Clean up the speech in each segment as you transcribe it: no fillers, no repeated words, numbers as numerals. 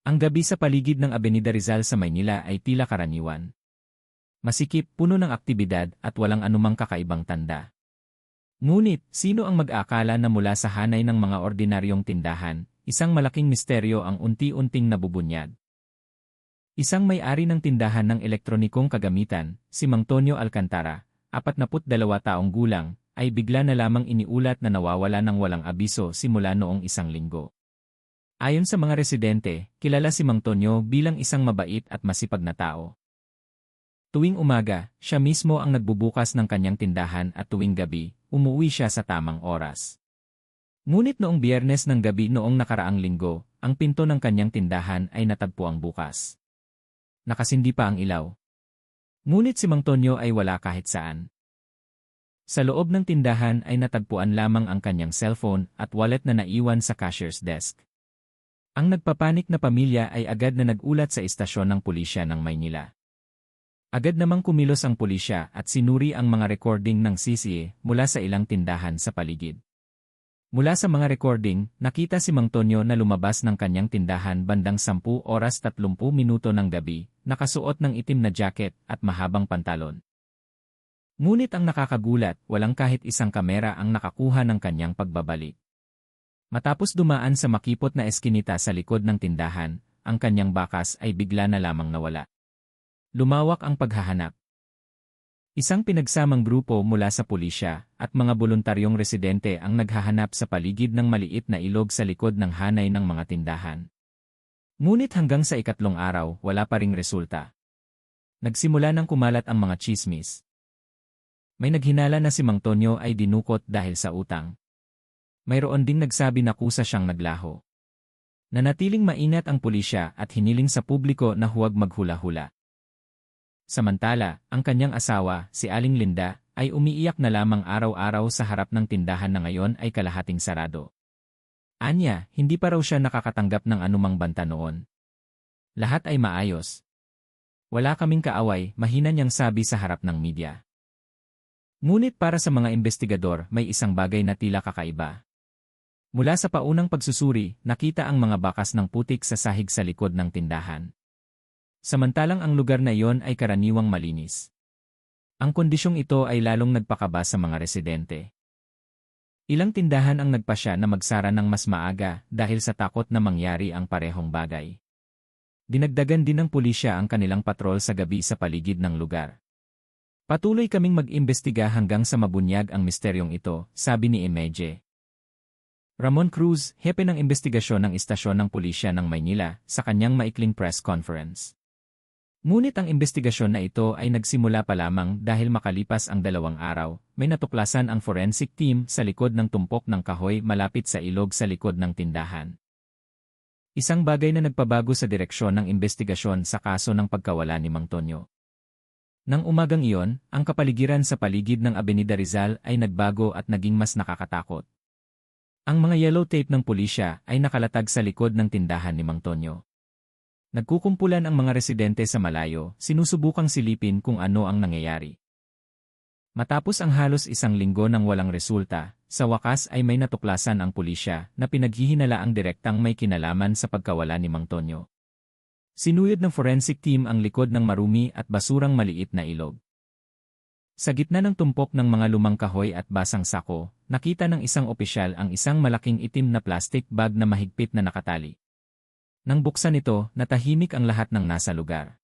Ang gabi sa paligid ng Avenida Rizal sa Maynila ay tila karaniwan. Masikip, puno ng aktibidad at walang anumang kakaibang tanda. Ngunit, sino ang mag-aakala na mula sa hanay ng mga ordinaryong tindahan, isang malaking misteryo ang unti-unting nabubunyag? Isang may-ari ng tindahan ng elektronikong kagamitan, si Mang Tonyo Alcantara, 42 taong gulang, ay bigla na lamang iniulat na nawawala ng walang abiso simula noong isang linggo. Ayon sa mga residente, kilala si Mang Tonyo bilang isang mabait at masipag na tao. Tuwing umaga, siya mismo ang nagbubukas ng kanyang tindahan at tuwing gabi, umuwi siya sa tamang oras. Ngunit noong Biyernes ng gabi noong nakaraang linggo, ang pinto ng kanyang tindahan ay natagpuang bukas. Nakasindi pa ang ilaw. Ngunit si Mang Tonyo ay wala kahit saan. Sa loob ng tindahan ay natagpuan lamang ang kanyang cellphone at wallet na naiwan sa cashier's desk. Ang nagpapanik na pamilya ay agad na nagulat sa istasyon ng pulisya ng Maynila. Agad namang kumilos ang pulisya at sinuri ang mga recording ng CCTV mula sa ilang tindahan sa paligid. Mula sa mga recording, nakita si Mang Tonyo na lumabas ng kanyang tindahan bandang 10:30 ng gabi, nakasuot ng itim na jacket at mahabang pantalon. Ngunit ang nakakagulat, walang kahit isang kamera ang nakakuha ng kanyang pagbabalik. Matapos dumaan sa makipot na eskinita sa likod ng tindahan, ang kanyang bakas ay bigla na lamang nawala. Lumawak ang paghahanap. Isang pinagsamang grupo mula sa pulisya at mga voluntaryong residente ang naghahanap sa paligid ng maliit na ilog sa likod ng hanay ng mga tindahan. Ngunit hanggang sa ikatlong araw, wala pa ring resulta. Nagsimula nang kumalat ang mga tsismis. May naghinala na si Mang Tonyo ay dinukot dahil sa utang. Mayroon ding nagsabi na kusa siyang naglaho. Nanatiling mainat ang pulisya at hiniling sa publiko na huwag maghula-hula. Samantala, ang kanyang asawa, si Aling Linda, ay umiiyak na lamang araw-araw sa harap ng tindahan na ngayon ay kalahating sarado. Anya, hindi pa raw siya nakakatanggap ng anumang banta noon. Lahat ay maayos. Wala kaming kaaway, mahina niyang sabi sa harap ng media. Ngunit para sa mga investigador, may isang bagay na tila kakaiba. Mula sa paunang pagsusuri, nakita ang mga bakas ng putik sa sahig sa likod ng tindahan. Samantalang ang lugar na iyon ay karaniwang malinis. Ang kondisyong ito ay lalong nagpakaba sa mga residente. Ilang tindahan ang nagpasya na magsara ng mas maaga dahil sa takot na mangyari ang parehong bagay. Dinagdagan din ng pulisya ang kanilang patrol sa gabi sa paligid ng lugar. Patuloy kaming mag-imbestiga hanggang sa mabunyag ang misteryong ito, sabi ni Emeje. Ramon Cruz, hepe ng investigasyon ng istasyon ng pulisya ng Maynila, sa kanyang maikling press conference. Ngunit ang investigasyon na ito ay nagsimula pa lamang dahil makalipas ang 2 araw, may natuklasan ang forensic team sa likod ng tumpok ng kahoy malapit sa ilog sa likod ng tindahan. Isang bagay na nagpabago sa direksyon ng investigasyon sa kaso ng pagkawala ni Mang Tonyo. Nang umagang iyon, ang kapaligiran sa paligid ng Avenida Rizal ay nagbago at naging mas nakakatakot. Ang mga yellow tape ng pulisya ay nakalatag sa likod ng tindahan ni Mang Tonyo. Nagkukumpulan ang mga residente sa malayo, sinusubukang silipin kung ano ang nangyayari. Matapos ang halos 1 linggo ng walang resulta, sa wakas ay may natuklasan ang pulisya na pinaghihinalaang direktang may kinalaman sa pagkawala ni Mang Tonyo. Sinuyod ng forensic team ang likod ng marumi at basurang maliit na ilog. Sa gitna ng tumpok ng mga lumang kahoy at basang sako, nakita ng isang opisyal ang isang malaking itim na plastic bag na mahigpit na nakatali. Nang buksan ito, natahimik ang lahat ng nasa lugar.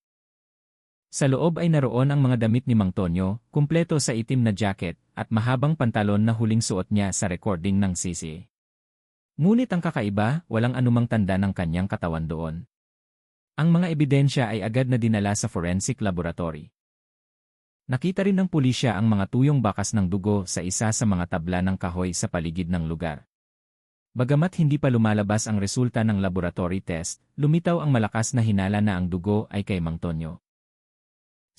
Sa loob ay naroon ang mga damit ni Mang Tonyo, kumpleto sa itim na jacket, at mahabang pantalon na huling suot niya sa recording ng CCTV. Ngunit ang kakaiba, walang anumang tanda ng kanyang katawan doon. Ang mga ebidensya ay agad na dinala sa forensic laboratory. Nakita rin ng pulisya ang mga tuyong bakas ng dugo sa isa sa mga tabla ng kahoy sa paligid ng lugar. Bagamat hindi pa lumalabas ang resulta ng laboratory test, lumitaw ang malakas na hinala na ang dugo ay kay Mang Tonyo.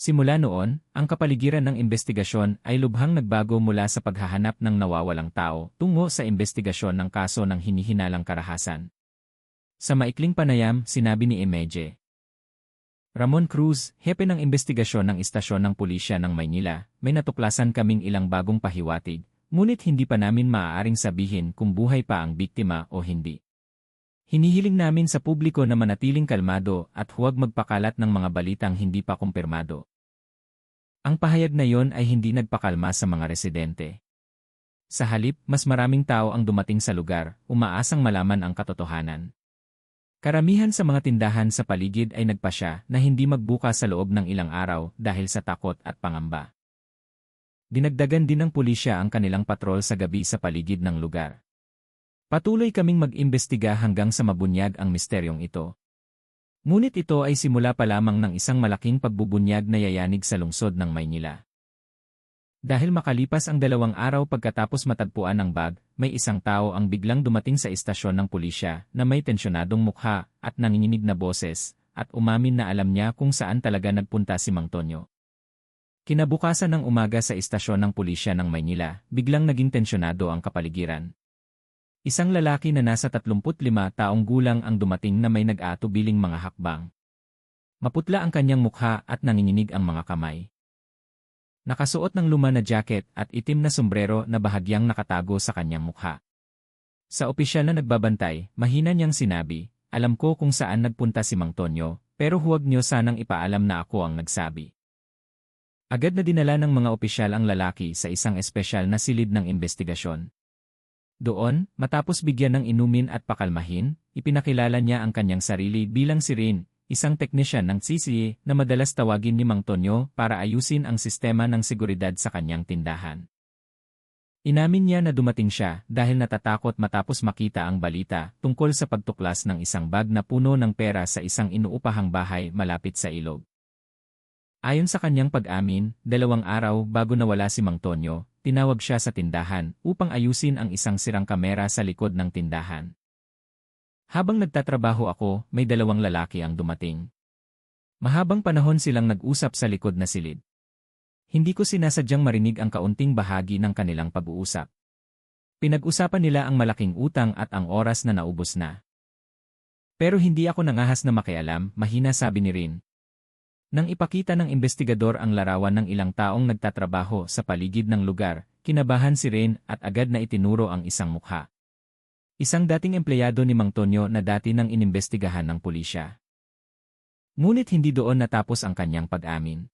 Simula noon, ang kapaligiran ng investigasyon ay lubhang nagbago mula sa paghahanap ng nawawalang tao tungo sa investigasyon ng kaso ng hinihinalang karahasan. Sa maikling panayam, sinabi ni Emeje. Ramon Cruz, hepe ng investigasyon ng istasyon ng pulisya ng Maynila, may natuklasan kaming ilang bagong pahiwatig, ngunit hindi pa namin maaaring sabihin kung buhay pa ang biktima o hindi. Hinihiling namin sa publiko na manatiling kalmado at huwag magpakalat ng mga balitang hindi pa kumpirmado. Ang pahayag na yon ay hindi nagpakalma sa mga residente. Sa halip, mas maraming tao ang dumating sa lugar, umaasang malaman ang katotohanan. Karamihan sa mga tindahan sa paligid ay nagpasya na hindi magbukas sa loob ng ilang araw dahil sa takot at pangamba. Dinagdagan din ng pulisya ang kanilang patrol sa gabi sa paligid ng lugar. Patuloy kaming mag-imbestiga hanggang sa mabunyag ang misteryong ito. Ngunit ito ay simula pa lamang ng isang malaking pagbubunyag na yayanig sa lungsod ng Maynila. Dahil makalipas ang 2 araw pagkatapos matagpuan ang bag, may isang tao ang biglang dumating sa istasyon ng pulisya na may tensyonadong mukha at nanginginig na boses, at umamin na alam niya kung saan talaga nagpunta si Mang Tonyo. Kinabukasan ng umaga sa istasyon ng pulisya ng Maynila, biglang naging tensyonado ang kapaligiran. Isang lalaki na nasa 35 taong gulang ang dumating na may nag-aatubiling mga hakbang. Maputla ang kanyang mukha at nanginginig ang mga kamay. Nakasuot ng luma na jacket at itim na sombrero na bahagyang nakatago sa kanyang mukha. Sa opisyal na nagbabantay, mahina niyang sinabi, "Alam ko kung saan nagpunta si Mang Tonyo, pero huwag niyo sanang ipaalam na ako ang nagsabi." Agad na dinala ng mga opisyal ang lalaki sa isang espesyal na silid ng investigasyon. Doon, matapos bigyan ng inumin at pakalmahin, ipinakilala niya ang kanyang sarili bilang si Rin, isang teknisyan ng CCA na madalas tawagin ni Mang Tonyo para ayusin ang sistema ng seguridad sa kanyang tindahan. Inamin niya na dumating siya dahil natatakot matapos makita ang balita tungkol sa pagtuklas ng isang bag na puno ng pera sa isang inuupahang bahay malapit sa ilog. Ayon sa kanyang pag-amin, 2 araw bago nawala si Mang Tonyo, tinawag siya sa tindahan upang ayusin ang isang sirang kamera sa likod ng tindahan. Habang nagtatrabaho ako, may 2 lalaki ang dumating. Mahabang panahon silang nag-usap sa likod na silid. Hindi ko sinasadyang marinig ang kaunting bahagi ng kanilang pag-uusap. Pinag-usapan nila ang malaking utang at ang oras na naubos na. Pero hindi ako nangahas na makialam, mahina sabi ni Rin. Nang ipakita ng investigador ang larawan ng ilang taong nagtatrabaho sa paligid ng lugar, kinabahan si Rin at agad na itinuro ang isang mukha. Isang dating empleyado ni Mang Tonyo na dati nang inimbestigahan ng pulisya. Ngunit hindi doon natapos ang kanyang pag-amin.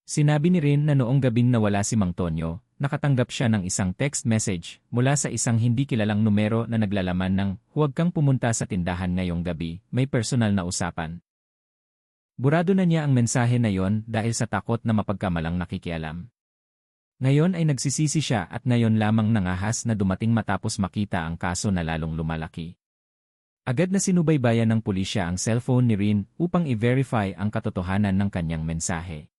Sinabi ni Rin na noong gabing nawala si Mang Tonyo, nakatanggap siya ng isang text message mula sa isang hindi kilalang numero na naglalaman ng, "Huwag kang pumunta sa tindahan ngayong gabi, may personal na usapan." Burado na niya ang mensahe na yon dahil sa takot na mapagkamalang nakikialam. Ngayon ay nagsisisi siya at ngayon lamang nangahas na dumating matapos makita ang kaso na lalong lumalaki. Agad na sinubaybayan ng pulisya ang cellphone ni Rin upang i-verify ang katotohanan ng kanyang mensahe.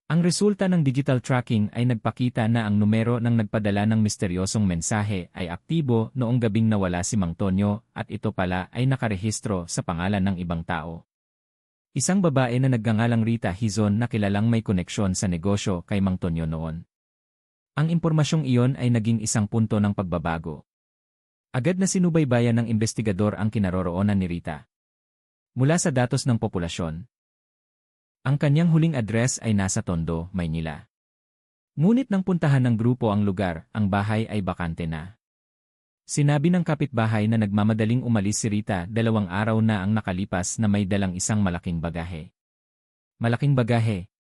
Ang resulta ng digital tracking ay nagpakita na ang numero ng nagpadala ng misteryosong mensahe ay aktibo noong gabing nawala si Mang Tonyo at ito pala ay nakarehistro sa pangalan ng ibang tao. Isang babae na nagngangalang Rita Hizon na kilalang may koneksyon sa negosyo kay Mang Tonyo noon. Ang impormasyong iyon ay naging isang punto ng pagbabago. Agad na sinubaybayan ng investigador ang kinaroroonan ni Rita. Mula sa datos ng populasyon. Ang kanyang huling address ay nasa Tondo, Maynila. Ngunit nang puntahan ng grupo ang lugar, ang bahay ay bakante na. Sinabi ng kapitbahay na nagmamadaling umalis si Rita 2 araw na ang nakalipas na may dalang isang malaking bagahe. Malaking bagahe.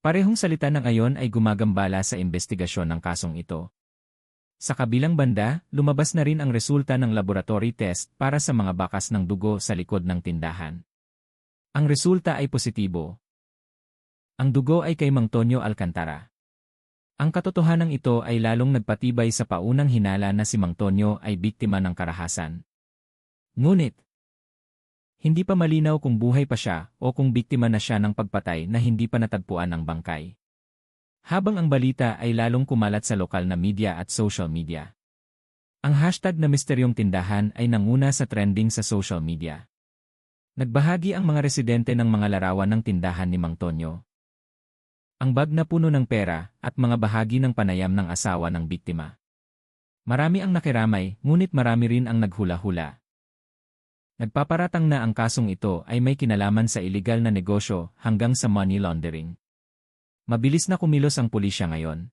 Parehong salita na ngayon ay gumagambala sa investigasyon ng kasong ito. Sa kabilang banda, lumabas na rin ang resulta ng laboratory test para sa mga bakas ng dugo sa likod ng tindahan. Ang resulta ay positibo. Ang dugo ay kay Mang Tonyo Alcantara. Ang katotohanan ito ay lalong nagpatibay sa paunang hinala na si Mang Tonyo ay biktima ng karahasan. Ngunit, hindi pa malinaw kung buhay pa siya o kung biktima na siya ng pagpatay na hindi pa natagpuan ang bangkay. Habang ang balita ay lalong kumalat sa lokal na media at social media. Ang hashtag na misteryong tindahan ay nanguna sa trending sa social media. Nagbahagi ang mga residente ng mga larawan ng tindahan ni Mang Tonyo. Ang bag na puno ng pera at mga bahagi ng panayam ng asawa ng biktima. Marami ang nakiramay, ngunit marami rin ang naghula-hula. Nagpaparatang na ang kasong ito ay may kinalaman sa iligal na negosyo hanggang sa money laundering. Mabilis na kumilos ang pulisya ngayon.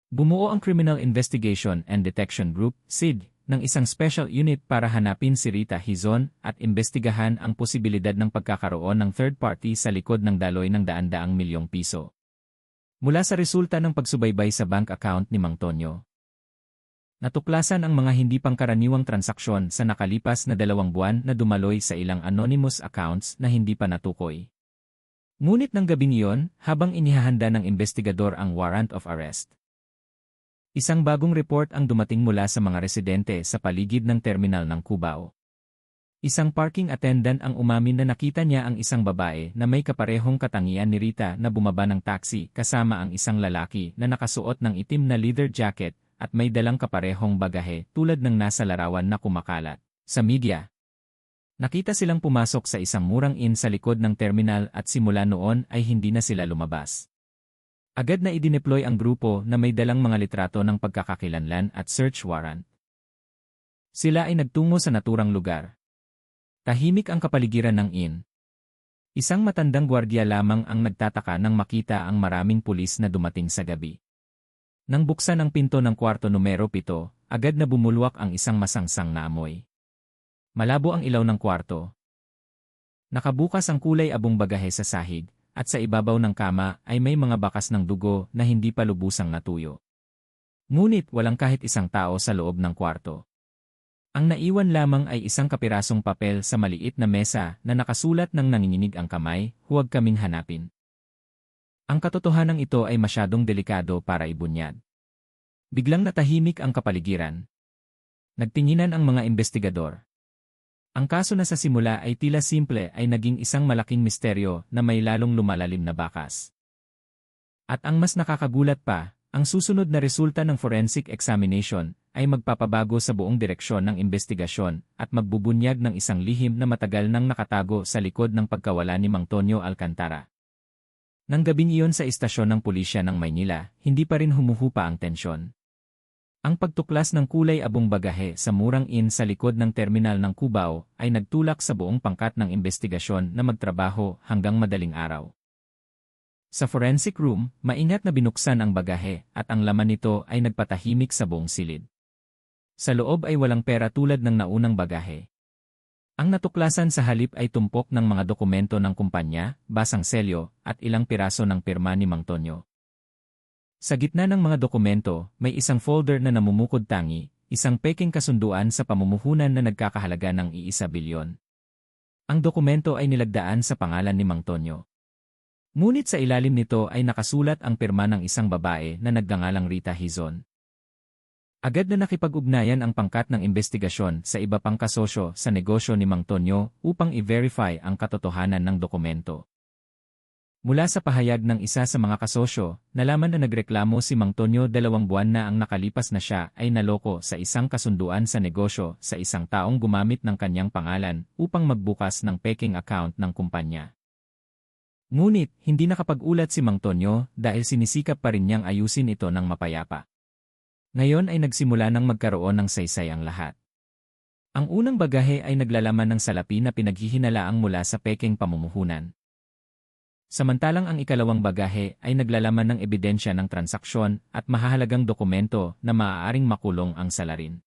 Bumuo ang Criminal Investigation and Detection Group, CID, ng isang special unit para hanapin si Rita Hizon at imbestigahan ang posibilidad ng pagkakaroon ng third party sa likod ng daloy ng daan-daang milyong piso. Mula sa resulta ng pagsubaybay sa bank account ni Mang Tonyo, natuklasan ang mga hindi pangkaraniwang transaksyon sa nakalipas na 2 buwan na dumaloy sa ilang anonymous accounts na hindi pa natukoy. Ngunit ng gabing iyon, habang inihahanda ng investigador ang warrant of arrest, isang bagong report ang dumating mula sa mga residente sa paligid ng terminal ng Cubao. Isang parking attendant ang umamin na nakita niya ang isang babae na may kaparehong katangian ni Rita na bumaba ng taxi kasama ang isang lalaki na nakasuot ng itim na leather jacket at may dalang kaparehong bagahe tulad ng nasa larawan na kumakalat sa media. Nakita silang pumasok sa isang murang inn sa likod ng terminal at simula noon ay hindi na sila lumabas. Agad na idineploy ang grupo na may dalang mga litrato ng pagkakakilanlan at search warrant. Sila ay nagtungo sa naturang lugar. Tahimik ang kapaligiran ng inn. Isang matandang gwardiya lamang ang nagtataka nang makita ang maraming pulis na dumating sa gabi. Nang buksan ang pinto ng kwarto numero 7, agad na bumulwak ang isang masangsang na amoy. Malabo ang ilaw ng kwarto. Nakabukas ang kulay abong bagahe sa sahig, at sa ibabaw ng kama ay may mga bakas ng dugo na hindi pa lubusang natuyo. Ngunit walang kahit isang tao sa loob ng kwarto. Ang naiwan lamang ay isang kapirasong papel sa maliit na mesa na nakasulat ng nanginginig ang kamay, "Huwag kaming hanapin." Ang katotohanan ito ay masyadong delikado para ibunyad. Biglang natahimik ang kapaligiran. Nagtinginan ang mga investigador. Ang kaso na sa simula ay tila simple ay naging isang malaking misteryo na may lalong lumalalim na bakas. At ang mas nakakagulat pa, ang susunod na resulta ng forensic examination ay magpapabago sa buong direksyon ng investigasyon at magbubunyag ng isang lihim na matagal nang nakatago sa likod ng pagkawala ni Mang Tonyo Alcantara. Nang gabing iyon sa istasyon ng pulisya ng Maynila, hindi pa rin humuhupa ang tensyon. Ang pagtuklas ng kulay abong bagahe sa murang inn sa likod ng terminal ng Cubao ay nagtulak sa buong pangkat ng investigasyon na magtrabaho hanggang madaling araw. Sa forensic room, maingat na binuksan ang bagahe at ang laman nito ay nagpatahimik sa buong silid. Sa loob ay walang pera tulad ng naunang bagahe. Ang natuklasan sa halip ay tumpok ng mga dokumento ng kumpanya, basang selyo, at ilang piraso ng pirma ni Mang Tonyo. Sa gitna ng mga dokumento, may isang folder na namumukod tangi, isang peking kasunduan sa pamumuhunan na nagkakahalaga ng $1 bilyon. Ang dokumento ay nilagdaan sa pangalan ni Mang Tonyo. Ngunit sa ilalim nito ay nakasulat ang pirma ng isang babae na nagngangalang Rita Hizon. Agad na nakipag-ugnayan ang pangkat ng investigasyon sa iba pang kasosyo sa negosyo ni Mang Tonyo upang i-verify ang katotohanan ng dokumento. Mula sa pahayag ng isa sa mga kasosyo, nalaman na nagreklamo si Mang Tonyo 2 buwan na ang nakalipas na siya ay naloko sa isang kasunduan sa negosyo sa isang taong gumamit ng kanyang pangalan upang magbukas ng peking account ng kumpanya. Ngunit, hindi nakapag-ulat si Mang Tonyo dahil sinisikap pa rin niyang ayusin ito ng mapayapa. Ngayon ay nagsimula ng magkaroon ng saysay ang lahat. Ang unang bagahe ay naglalaman ng salapi na pinaghihinalaang mula sa peking pamumuhunan. Samantalang ang ikalawang bagahe ay naglalaman ng ebidensya ng transaksyon at mahahalagang dokumento na maaaring makulong ang salarin.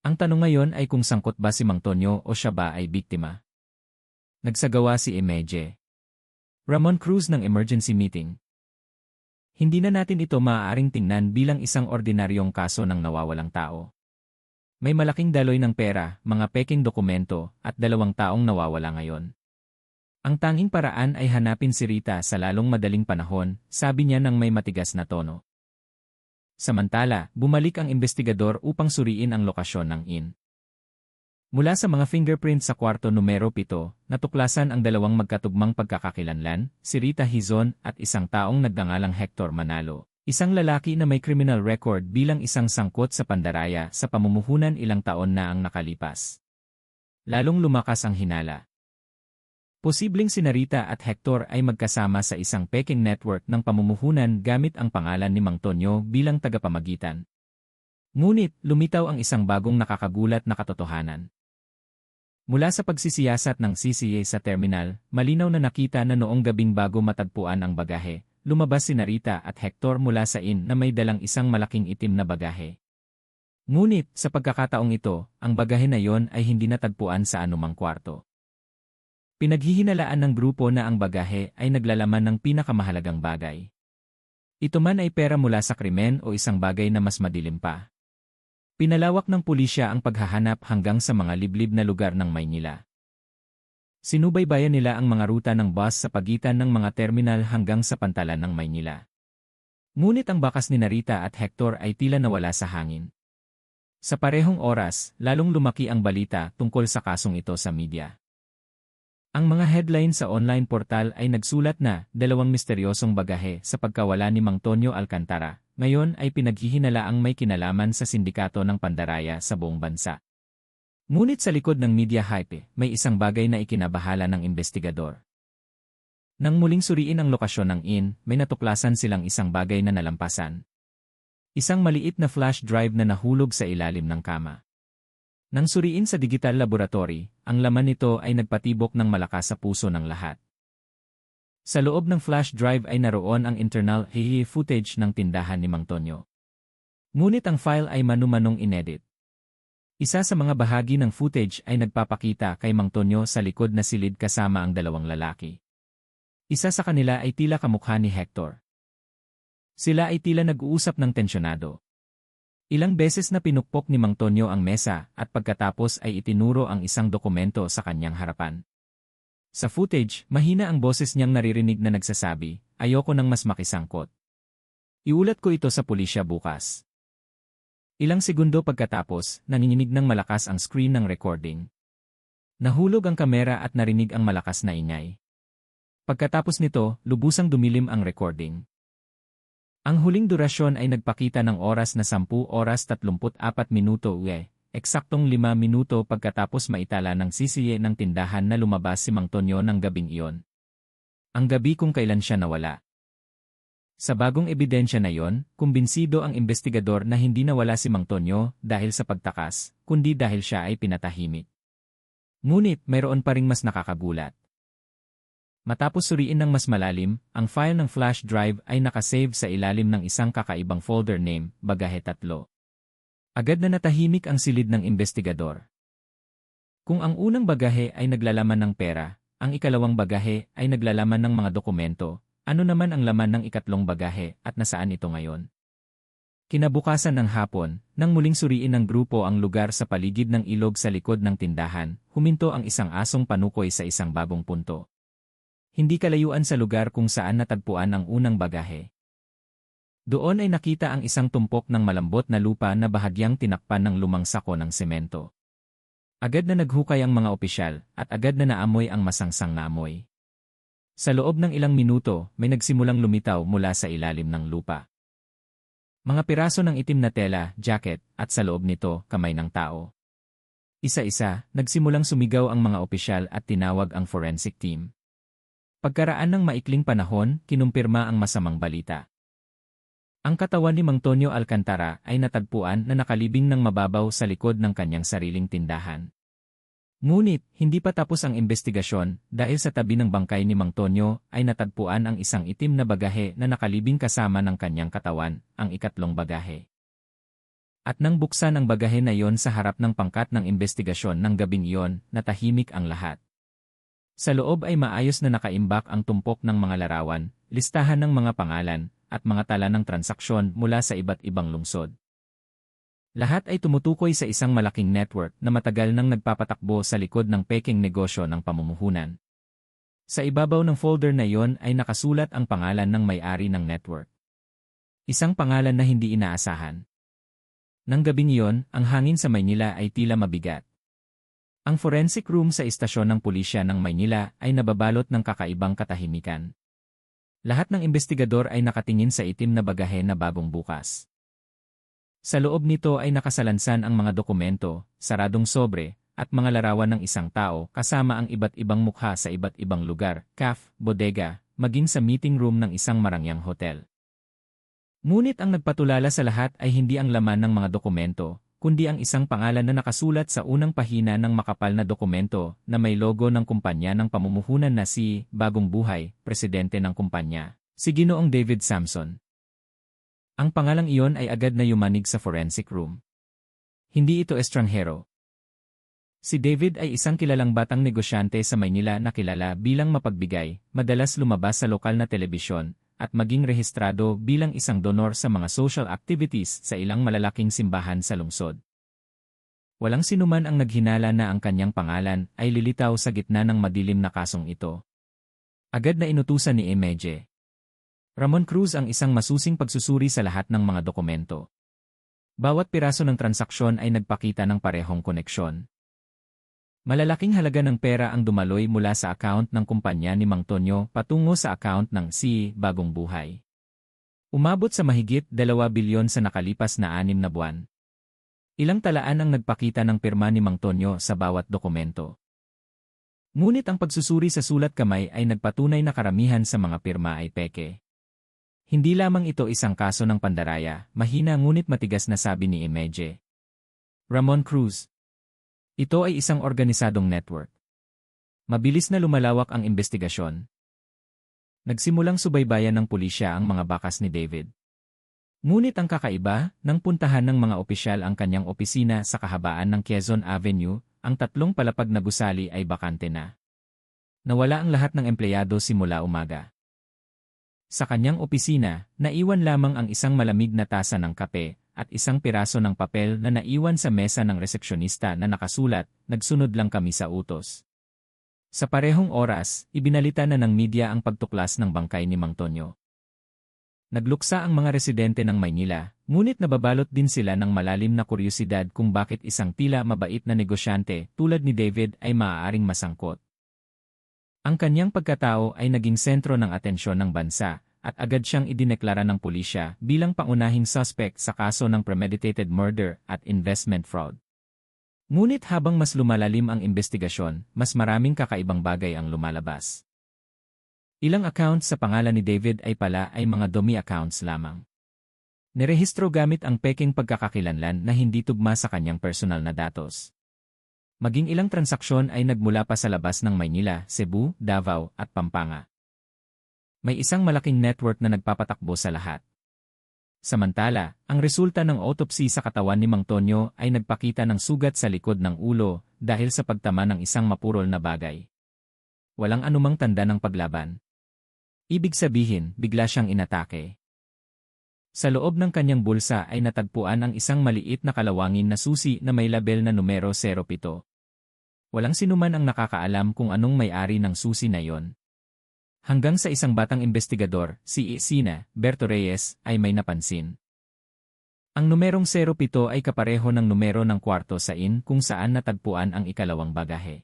Ang tanong ngayon ay kung sangkot ba si Mang Tonyo o siya ba ay biktima. Nagsagawa si Emeje Ramon Cruz ng emergency meeting. Hindi na natin ito maaaring tingnan bilang isang ordinaryong kaso ng nawawalang tao. May malaking daloy ng pera, mga peking dokumento, at 2 taong nawawala ngayon. Ang tanging paraan ay hanapin si Rita sa lalong madaling panahon, sabi niya ng may matigas na tono. Samantala, bumalik ang investigador upang suriin ang lokasyon ng inn. Mula sa mga fingerprints sa kwarto numero 7, natuklasan ang 2 magkatugmang pagkakakilanlan, si Rita Hizon at isang taong nagngangalang Hector Manalo, isang lalaki na may criminal record bilang isang sangkot sa pandaraya sa pamumuhunan ilang taon na ang nakalipas. Lalong lumakas ang hinala. Posibleng sina Rita at Hector ay magkasama sa isang peking network ng pamumuhunan gamit ang pangalan ni Mang Tonyo bilang tagapamagitan. Ngunit, lumitaw ang isang bagong nakakagulat na katotohanan. Mula sa pagsisiyasat ng CCA sa terminal, malinaw na nakita na noong gabing bago matagpuan ang bagahe, lumabas sina Rita at Hector mula sa inn na may dalang isang malaking itim na bagahe. Ngunit, sa pagkakataong ito, ang bagahe na yon ay hindi natagpuan sa anumang kwarto. Pinaghihinalaan ng grupo na ang bagahe ay naglalaman ng pinakamahalagang bagay. Ito man ay pera mula sa krimen o isang bagay na mas madilim pa. Pinalawak ng pulisya ang paghahanap hanggang sa mga liblib na lugar ng Maynila. Sinubaybayan nila ang mga ruta ng bus sa pagitan ng mga terminal hanggang sa pantalan ng Maynila. Ngunit ang bakas ni Narita at Hector ay tila nawala sa hangin. Sa parehong oras, lalong lumaki ang balita tungkol sa kasong ito sa media. Ang mga headline sa online portal ay nagsulat na 2 misteryosong bagahe sa pagkawala ni Mang Tonyo Alcantara, ngayon ay pinaghihinalaang may kinalaman sa sindikato ng pandaraya sa buong bansa. Ngunit sa likod ng media hype, may isang bagay na ikinabahala ng investigador. Nang muling suriin ang lokasyon ng inn, may natuklasan silang isang bagay na nalampasan. Isang maliit na flash drive na nahulog sa ilalim ng kama. Nang suriin sa digital laboratory, ang laman nito ay nagpatibok ng malakas sa puso ng lahat. Sa loob ng flash drive ay naroon ang internal footage ng tindahan ni Mang Tonyo. Ngunit ang file ay manu-manong inedit. Isa sa mga bahagi ng footage ay nagpapakita kay Mang Tonyo sa likod na silid kasama ang 2 lalaki. Isa sa kanila ay tila kamukha ni Hector. Sila ay tila nag-uusap ng tensyonado. Ilang beses na pinukpok ni Mang Tonyo ang mesa at pagkatapos ay itinuro ang isang dokumento sa kanyang harapan. Sa footage, mahina ang boses niyang naririnig na nagsasabi, "Ayoko nang mas makisangkot. Iulat ko ito sa pulisya bukas." Ilang segundo pagkatapos, nanginginig ng malakas ang screen ng recording. Nahulog ang kamera at narinig ang malakas na ingay. Pagkatapos nito, lubusang dumilim ang recording. Ang huling durasyon ay nagpakita ng oras na 10:34 eksaktong 5 minuto pagkatapos maitala ng sisiye ng tindahan na lumabas si Mang Tonyo ng gabing iyon. Ang gabi kung kailan siya nawala. Sa bagong ebidensya na yon, kumbinsido ang investigador na hindi nawala si Mang Tonyo dahil sa pagtakas, kundi dahil siya ay pinatahimik. Ngunit mayroon pa ring mas nakakagulat. Matapos suriin ng mas malalim, ang file ng flash drive ay nakasave sa ilalim ng isang kakaibang folder name, Bagahe 3. Agad na natahimik ang silid ng investigador. Kung ang unang bagahe ay naglalaman ng pera, ang ikalawang bagahe ay naglalaman ng mga dokumento, ano naman ang laman ng ikatlong bagahe at nasaan ito ngayon? Kinabukasan ng hapon, nang muling suriin ng grupo ang lugar sa paligid ng ilog sa likod ng tindahan, huminto ang isang asong panukoy sa isang bagong punto. Hindi kalayuan sa lugar kung saan natagpuan ang unang bagahe. Doon ay nakita ang isang tumpok ng malambot na lupa na bahagyang tinakpan ng lumang sako ng semento. Agad na naghukay ang mga opisyal at agad na naamoy ang masangsang na amoy. Sa loob ng ilang minuto, may nagsimulang lumitaw mula sa ilalim ng lupa. Mga piraso ng itim na tela, jacket, at sa loob nito, kamay ng tao. Isa-isa, nagsimulang sumigaw ang mga opisyal at tinawag ang forensic team. Pagkaraan ng maikling panahon, kinumpirma ang masamang balita. Ang katawan ni Mang Tonyo Alcantara ay natagpuan na nakalibing ng mababaw sa likod ng kanyang sariling tindahan. Ngunit, hindi pa tapos ang investigasyon dahil sa tabi ng bangkay ni Mang Tonyo ay natagpuan ang isang itim na bagahe na nakalibing kasama ng kanyang katawan, ang ikatlong bagahe. At nang buksan ang bagahe na iyon sa harap ng pangkat ng investigasyon ng gabing iyon, natahimik ang lahat. Sa loob ay maayos na nakaimbak ang tumpok ng mga larawan, listahan ng mga pangalan, at mga tala ng transaksyon mula sa iba't ibang lungsod. Lahat ay tumutukoy sa isang malaking network na matagal nang nagpapatakbo sa likod ng peking negosyo ng pamumuhunan. Sa ibabaw ng folder na iyon ay nakasulat ang pangalan ng may-ari ng network. Isang pangalan na hindi inaasahan. Nang gabing iyon, ang hangin sa Maynila ay tila mabigat. Ang forensic room sa istasyon ng pulisya ng Maynila ay nababalot ng kakaibang katahimikan. Lahat ng investigador ay nakatingin sa itim na bagahe na bagong bukas. Sa loob nito ay nakasalansan ang mga dokumento, saradong sobre, at mga larawan ng isang tao kasama ang iba't ibang mukha sa iba't ibang lugar, cafe, bodega, maging sa meeting room ng isang marangyang hotel. Ngunit ang nagpatulala sa lahat ay hindi ang laman ng mga dokumento, kundi ang isang pangalan na nakasulat sa unang pahina ng makapal na dokumento na may logo ng kumpanya ng pamumuhunan na si Bagong Buhay, presidente ng kumpanya, si Ginoong David Samson. Ang pangalang iyon ay agad na yumanig sa forensic room. Hindi ito estranghero. Si David ay isang kilalang batang negosyante sa Maynila na kilala bilang mapagbigay, madalas lumabas sa lokal na telebisyon, at maging rehistrado bilang isang donor sa mga social activities sa ilang malalaking simbahan sa lungsod. Walang sinuman ang naghinala na ang kanyang pangalan ay lilitaw sa gitna ng madilim na kasong ito. Agad na inutusan ni Emeje Ramon Cruz ang isang masusing pagsusuri sa lahat ng mga dokumento. Bawat piraso ng transaksyon ay nagpakita ng parehong koneksyon. Malalaking halaga ng pera ang dumaloy mula sa account ng kumpanya ni Mang Tonyo patungo sa account ng si Bagong Buhay. Umabot sa mahigit 2 bilyon sa nakalipas na 6 na buwan. Ilang talaan ang nagpakita ng pirma ni Mang Tonyo sa bawat dokumento. Ngunit ang pagsusuri sa sulat kamay ay nagpatunay na karamihan sa mga pirma ay peke. Hindi lamang ito isang kaso ng pandaraya, mahina ngunit matigas na sabi ni Emeje Ramon Cruz. Ito ay isang organisadong network. Mabilis na lumalawak ang investigasyon. Nagsimulang subaybayan ng pulisya ang mga bakas ni David. Ngunit ang kakaiba, nang puntahan ng mga opisyal ang kanyang opisina sa kahabaan ng Quezon Avenue, ang 3 palapag na gusali ay bakante na. Nawala ang lahat ng empleyado simula umaga. Sa kanyang opisina, naiwan lamang ang isang malamig na tasa ng kape, at isang piraso ng papel na naiwan sa mesa ng resepsyonista na nakasulat, "Nagsunod lang kami sa utos." Sa parehong oras, ibinalita na ng media ang pagtuklas ng bangkay ni Mang Tonyo. Nagluksa ang mga residente ng Maynila, ngunit nababalot din sila ng malalim na kuryosidad kung bakit isang tila mabait na negosyante tulad ni David ay maaaring masangkot. Ang kanyang pagkatao ay naging sentro ng atensyon ng bansa, at agad siyang idineklara ng pulisya bilang pangunahing suspect sa kaso ng premeditated murder at investment fraud. Ngunit habang mas lumalalim ang investigasyon, mas maraming kakaibang bagay ang lumalabas. Ilang accounts sa pangalan ni David ay pala ay mga dummy accounts lamang. Nirehistro gamit ang peking pagkakakilanlan na hindi tugma sa kanyang personal na datos. Maging ilang transaksyon ay nagmula pa sa labas ng Maynila, Cebu, Davao at Pampanga. May isang malaking network na nagpapatakbo sa lahat. Samantala, ang resulta ng autopsy sa katawan ni Mang Tonyo ay nagpakita ng sugat sa likod ng ulo dahil sa pagtama ng isang mapurol na bagay. Walang anumang tanda ng paglaban. Ibig sabihin, bigla siyang inatake. Sa loob ng kanyang bulsa ay natagpuan ang isang maliit na kalawangin na susi na may label na numero 07. Walang sinuman ang nakakaalam kung anong may-ari ng susi na yon. Hanggang sa isang batang investigador, si Sina Berto Reyes, ay may napansin. Ang numerong 07 ay kapareho ng numero ng kwarto sa inn kung saan natagpuan ang ikalawang bagahe.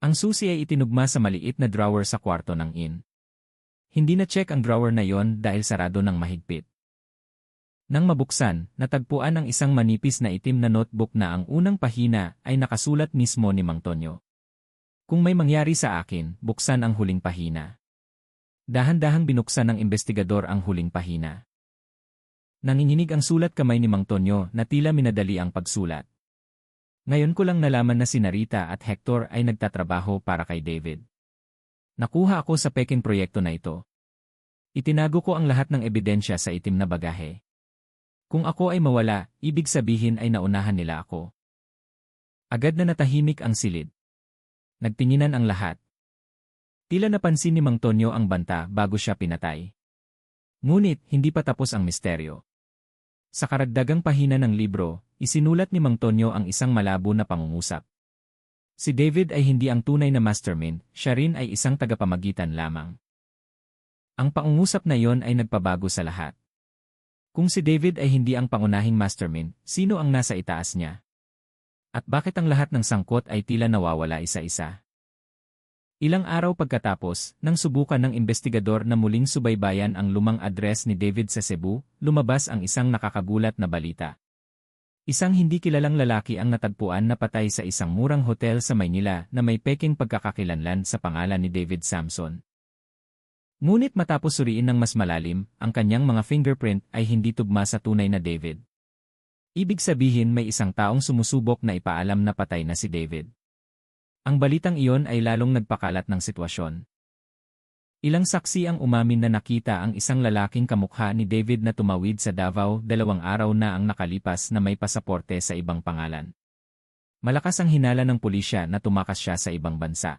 Ang susi ay itinugma sa maliit na drawer sa kwarto ng inn. Hindi na-check ang drawer na yon dahil sarado ng mahigpit. Nang mabuksan, natagpuan ang isang manipis na itim na notebook na ang unang pahina ay nakasulat mismo ni Mang Tonyo. Kung may mangyari sa akin, buksan ang huling pahina. Dahan-dahang binuksan ng investigador ang huling pahina. Nanginginig ang sulat kamay ni Mang Tonyo na tila minadali ang pagsulat. Ngayon ko lang nalaman na si Narita at Hector ay nagtatrabaho para kay David. Nakuha ako sa peking proyekto na ito. Itinago ko ang lahat ng ebidensya sa itim na bagahe. Kung ako ay mawala, ibig sabihin ay naunahan nila ako. Agad na natahimik ang silid. Nagtinginan ang lahat. Tila napansin ni Mang Tonyo ang banta bago siya pinatay. Ngunit, hindi pa tapos ang misteryo. Sa karagdagang pahina ng libro, isinulat ni Mang Tonyo ang isang malabo na pangungusap. Si David ay hindi ang tunay na mastermind, siya rin ay isang tagapamagitan lamang. Ang pangungusap na yon ay nagpabago sa lahat. Kung si David ay hindi ang pangunahing mastermind, sino ang nasa itaas niya? At bakit ang lahat ng sangkot ay tila nawawala isa-isa? Ilang araw pagkatapos, nang subukan ng investigador na muling subaybayan ang lumang address ni David sa Cebu, lumabas ang isang nakakagulat na balita. Isang hindi kilalang lalaki ang natagpuan na patay sa isang murang hotel sa Maynila na may peking pagkakakilanlan sa pangalan ni David Samson. Ngunit matapos suriin ng mas malalim, ang kanyang mga fingerprint ay hindi tugma sa tunay na David. Ibig sabihin may isang taong sumusubok na ipaalam na patay na si David. Ang balitang iyon ay lalong nagpakalat ng sitwasyon. Ilang saksi ang umamin na nakita ang isang lalaking kamukha ni David na tumawid sa Davao 2 araw na ang nakalipas na may pasaporte sa ibang pangalan. Malakas ang hinala ng pulisya na tumakas siya sa ibang bansa.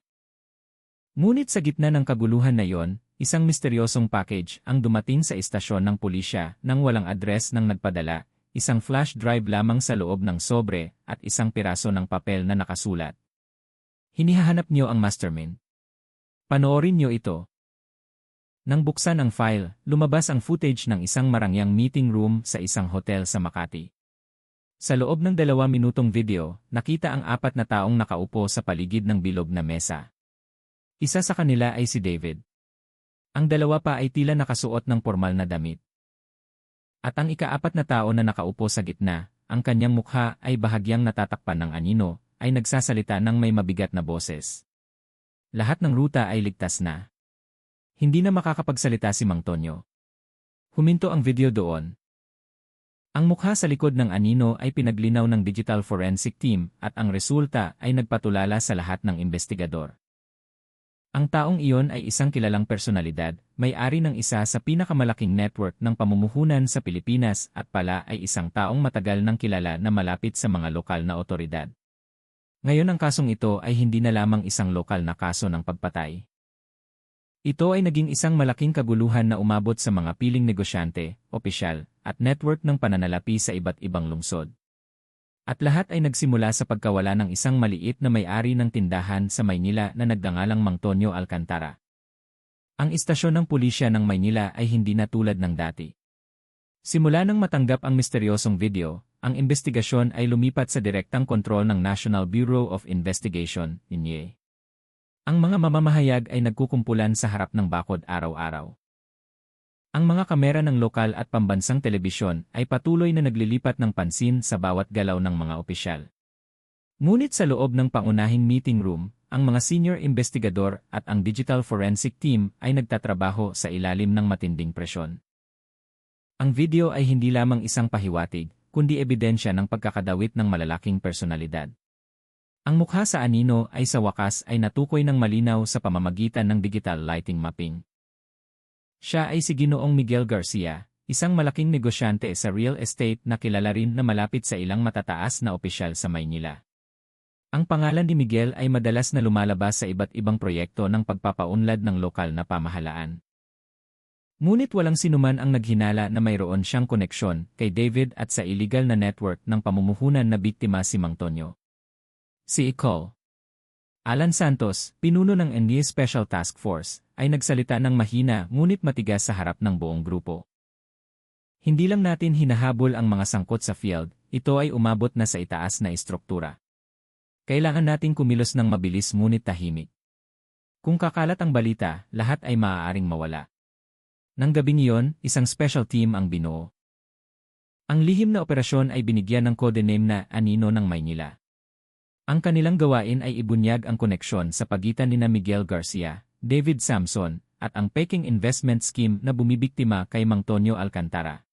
Ngunit sa gitna ng kaguluhan na iyon, isang misteryosong package ang dumating sa istasyon ng pulisya nang walang address ng nagpadala, isang flash drive lamang sa loob ng sobre at isang piraso ng papel na nakasulat. Hinihahanap niyo ang mastermind. Panoorin niyo ito. Nang buksan ang file, lumabas ang footage ng isang marangyang meeting room sa isang hotel sa Makati. Sa loob ng 2 minutong video, nakita ang 4 na taong nakaupo sa paligid ng bilog na mesa. Isa sa kanila ay si David. Ang 2 pa ay tila nakasuot ng pormal na damit. At ang ika-4 na tao na nakaupo sa gitna, ang kanyang mukha ay bahagyang natatakpan ng anino, ay nagsasalita ng may mabigat na boses. Lahat ng ruta ay ligtas na. Hindi na makakapagsalita si Mang Tonyo. Huminto ang video doon. Ang mukha sa likod ng anino ay pinaglinaw ng digital forensic team at ang resulta ay nagpatulala sa lahat ng investigador. Ang taong iyon ay isang kilalang personalidad, may-ari ng isa sa pinakamalaking network ng pamumuhunan sa Pilipinas at pala ay isang taong matagal nang kilala na malapit sa mga lokal na otoridad. Ngayon ang kasong ito ay hindi na lamang isang lokal na kaso ng pagpatay. Ito ay naging isang malaking kaguluhan na umabot sa mga piling negosyante, opisyal, at network ng pananalapi sa iba't ibang lungsod. At lahat ay nagsimula sa pagkawala ng isang maliit na may-ari ng tindahan sa Maynila na nagngangalang Mang Tonyo Alcantara. Ang istasyon ng pulisya ng Maynila ay hindi na tulad ng dati. Simula nang matanggap ang misteryosong video, ang investigasyon ay lumipat sa direktang kontrol ng National Bureau of Investigation, NBI. Ang mga mamamahayag ay nagkukumpulan sa harap ng bakod araw-araw. Ang mga kamera ng lokal at pambansang telebisyon ay patuloy na naglilipat ng pansin sa bawat galaw ng mga opisyal. Ngunit sa loob ng pangunahing meeting room, ang mga senior investigador at ang digital forensic team ay nagtatrabaho sa ilalim ng matinding presyon. Ang video ay hindi lamang isang pahiwatig, kundi ebidensya ng pagkakadawit ng malalaking personalidad. Ang mukha sa anino ay sa wakas ay natukoy ng malinaw sa pamamagitan ng digital lighting mapping. Siya ay si Ginoong Miguel Garcia, isang malaking negosyante sa real estate na kilala rin na malapit sa ilang matataas na opisyal sa Maynila. Ang pangalan ni Miguel ay madalas na lumalabas sa iba't ibang proyekto ng pagpapaunlad ng lokal na pamahalaan. Ngunit walang sinuman ang naghinala na mayroon siyang koneksyon kay David at sa illegal na network ng pamumuhunan na biktima si Mang Tonyo. Si Icol Alan Santos, pinuno ng NBI Special Task Force, ay nagsalita ng mahina ngunit matigas sa harap ng buong grupo. Hindi lang natin hinahabol ang mga sangkot sa field, ito ay umabot na sa itaas na istruktura. Kailangan nating kumilos ng mabilis ngunit tahimik. Kung kakalat ang balita, lahat ay maaaring mawala. Nang gabing iyon, isang special team ang binuo. Ang lihim na operasyon ay binigyan ng codename na Anino ng Maynila. Ang kanilang gawain ay ibunyag ang koneksyon sa pagitan nina Miguel Garcia, David Samson, at ang Peking Investment Scheme na bumibiktima kay Mang Tonyo Alcantara.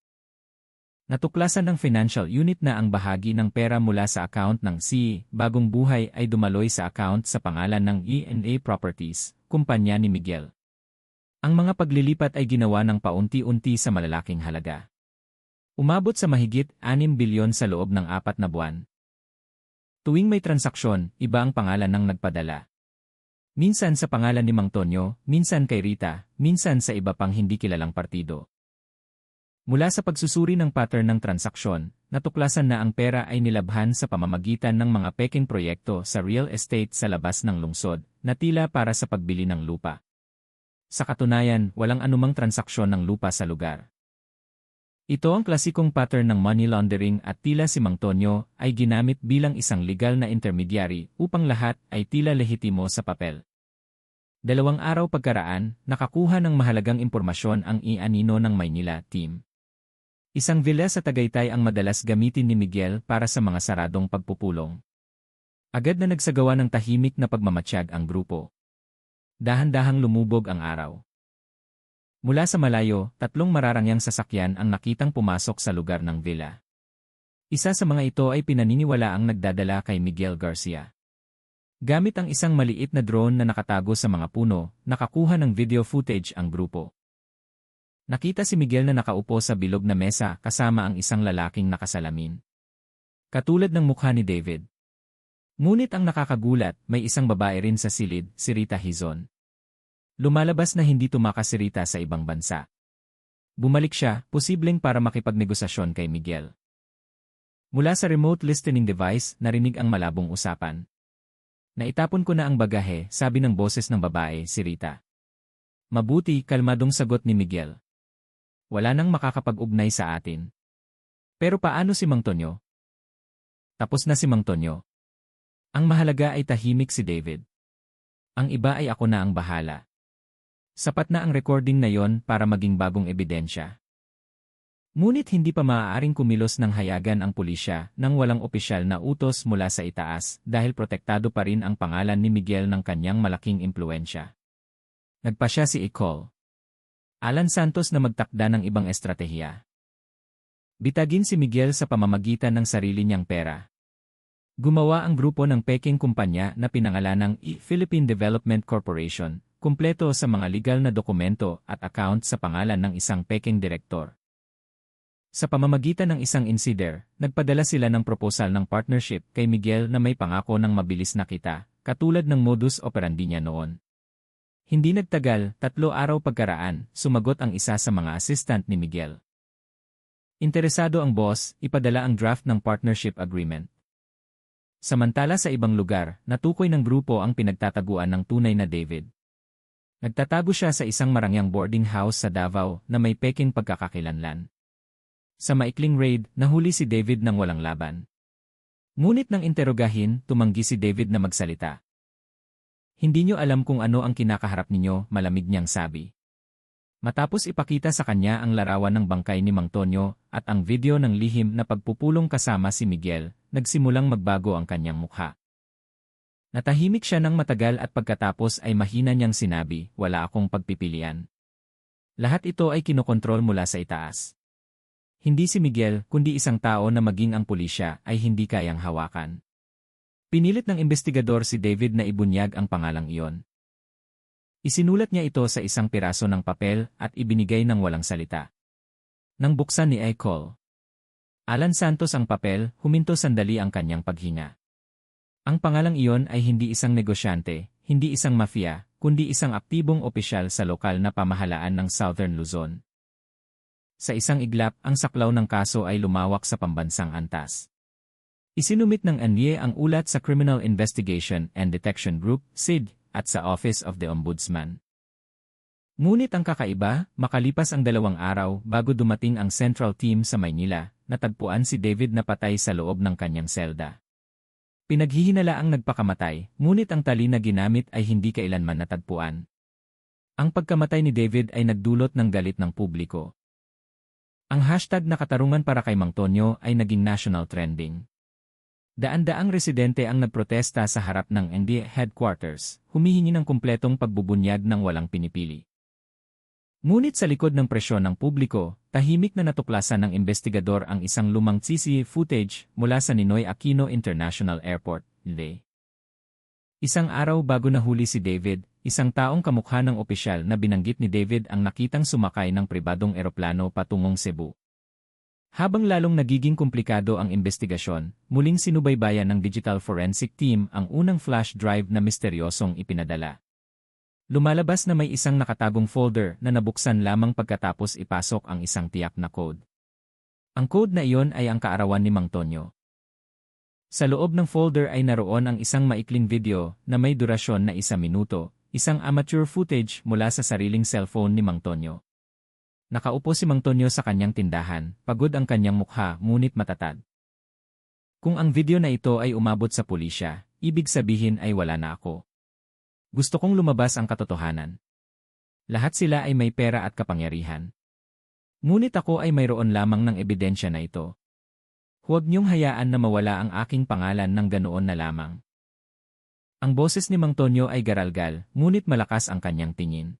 Natuklasan ng financial unit na ang bahagi ng pera mula sa account ng C. Bagong Buhay ay dumaloy sa account sa pangalan ng E&A Properties, kumpanya ni Miguel. Ang mga paglilipat ay ginawa ng paunti-unti sa malalaking halaga. Umabot sa mahigit 6 bilyon sa loob ng 4 na buwan. Tuwing may transaksyon, iba ang pangalan ng nagpadala. Minsan sa pangalan ni Mang Tonyo, minsan kay Rita, minsan sa iba pang hindi kilalang partido. Mula sa pagsusuri ng pattern ng transaksyon, natuklasan na ang pera ay nilabhan sa pamamagitan ng mga peking proyekto sa real estate sa labas ng lungsod, na tila para sa pagbili ng lupa. Sa katunayan, walang anumang transaksyon ng lupa sa lugar. Ito ang klasikong pattern ng money laundering at tila si Mang Tonyo ay ginamit bilang isang legal na intermediary upang lahat ay tila lehitimo sa papel. 2 araw pagkaraan, nakakuha ng mahalagang impormasyon ang Anino ng Maynila team. Isang villa sa Tagaytay ang madalas gamitin ni Miguel para sa mga saradong pagpupulong. Agad na nagsagawa ng tahimik na pagmamatsyag ang grupo. Dahan-dahang lumubog ang araw. Mula sa malayo, 3 mararangyang sasakyan ang nakitang pumasok sa lugar ng villa. Isa sa mga ito ay pinaniniwalaang nagdadala kay Miguel Garcia. Gamit ang isang maliit na drone na nakatago sa mga puno, nakakuha ng video footage ang grupo. Nakita si Miguel na nakaupo sa bilog na mesa kasama ang isang lalaking nakasalamin. Katulad ng mukha ni David. Ngunit ang nakakagulat, may isang babae rin sa silid, si Rita Hizon. Lumalabas na hindi tumakas si Rita sa ibang bansa. Bumalik siya, posibleng para makipagnegosasyon kay Miguel. Mula sa remote listening device, narinig ang malabong usapan. Naitapon ko na ang bagahe, sabi ng boses ng babae, si Rita. Mabuti, kalmadong sagot ni Miguel. Wala nang makakapag-ugnay sa atin. Pero paano si Mang Tonyo? Tapos na si Mang Tonyo. Ang mahalaga ay tahimik si David. Ang iba ay ako na ang bahala. Sapat na ang recording na yon para maging bagong ebidensya. Ngunit hindi pa maaaring kumilos ng hayagan ang pulisya nang walang opisyal na utos mula sa itaas dahil protektado pa rin ang pangalan ni Miguel ng kanyang malaking impluensya. Nagpasya si Ecole Alan Santos na magtakda ng ibang estratehiya. Bitagin si Miguel sa pamamagitan ng sarili niyang pera. Gumawa ang grupo ng peking kumpanya na pinangalanang Philippine Development Corporation, kumpleto sa mga legal na dokumento at account sa pangalan ng isang peking direktor. Sa pamamagitan ng isang insider, nagpadala sila ng proposal ng partnership kay Miguel na may pangako ng mabilis na kita, katulad ng modus operandi niya noon. Hindi nagtagal, 3 araw pagkaraan, sumagot ang isa sa mga assistant ni Miguel. Interesado ang boss, ipadala ang draft ng partnership agreement. Samantala sa ibang lugar, natukoy ng grupo ang pinagtataguan ng tunay na David. Nagtatago siya sa isang marangyang boarding house sa Davao na may peking pagkakakilanlan. Sa maikling raid, nahuli si David nang walang laban. Ngunit nang interogahin, tumanggi si David na magsalita. Hindi niyo alam kung ano ang kinakaharap ninyo, malamig niyang sabi. Matapos ipakita sa kanya ang larawan ng bangkay ni Mang Tonyo at ang video ng lihim na pagpupulong kasama si Miguel, nagsimulang magbago ang kanyang mukha. Natahimik siya ng matagal at pagkatapos ay mahina niyang sinabi, wala akong pagpipilian. Lahat ito ay kinokontrol mula sa itaas. Hindi si Miguel, kundi isang tao na maging ang pulisya ay hindi kayang hawakan. Pinilit ng investigador si David na ibunyag ang pangalang iyon. Isinulat niya ito sa isang piraso ng papel at ibinigay ng walang salita. Nang buksan ni Ecole Alan Santos ang papel, huminto sandali ang kanyang paghinga. Ang pangalang iyon ay hindi isang negosyante, hindi isang mafia, kundi isang aktibong opisyal sa lokal na pamahalaan ng Southern Luzon. Sa isang iglap, ang saklaw ng kaso ay lumawak sa pambansang antas. Isinumit ng ANYE ang ulat sa Criminal Investigation and Detection Group, CID, at sa Office of the Ombudsman. Ngunit ang kakaiba, makalipas ang 2 araw bago dumating ang Central Team sa Maynila, natagpuan si David na patay sa loob ng kanyang selda. Pinaghihinalaang nagpakamatay, ngunit ang tali na ginamit ay hindi kailanman natagpuan. Ang pagkamatay ni David ay nagdulot ng galit ng publiko. Ang hashtag na katarungan para kay Mang Tonyo ay naging national trending. Daan-daang residente ang nagprotesta sa harap ng NDE headquarters, humihingi ng kumpletong pagbubunyag ng walang pinipili. Ngunit sa likod ng presyon ng publiko, tahimik na natuklasan ng investigador ang isang lumang CCTV footage mula sa Ninoy Aquino International Airport, LA. Isang araw bago nahuli si David, isang taong kamukha ng opisyal na binanggit ni David ang nakitang sumakay ng pribadong eroplano patungong Cebu. Habang lalong nagiging komplikado ang investigasyon, muling sinubaybayan ng Digital Forensic Team ang unang flash drive na misteryosong ipinadala. Lumalabas na may isang nakatagong folder na nabuksan lamang pagkatapos ipasok ang isang tiyak na code. Ang code na iyon ay ang kaarawan ni Mang Tonyo. Sa loob ng folder ay naroon ang isang maikling video na may durasyon na 1 minuto, isang amateur footage mula sa sariling cellphone ni Mang Tonyo. Nakaupo si Mang Tonyo sa kanyang tindahan, pagod ang kanyang mukha ngunit matatag. Kung ang video na ito ay umabot sa pulisya, ibig sabihin ay wala na ako. Gusto kong lumabas ang katotohanan. Lahat sila ay may pera at kapangyarihan. Ngunit ako ay mayroon lamang ng ebidensya na ito. Huwag niyong hayaan na mawala ang aking pangalan ng ganoon na lamang. Ang boses ni Mang Tonyo ay garalgal, ngunit malakas ang kanyang tingin.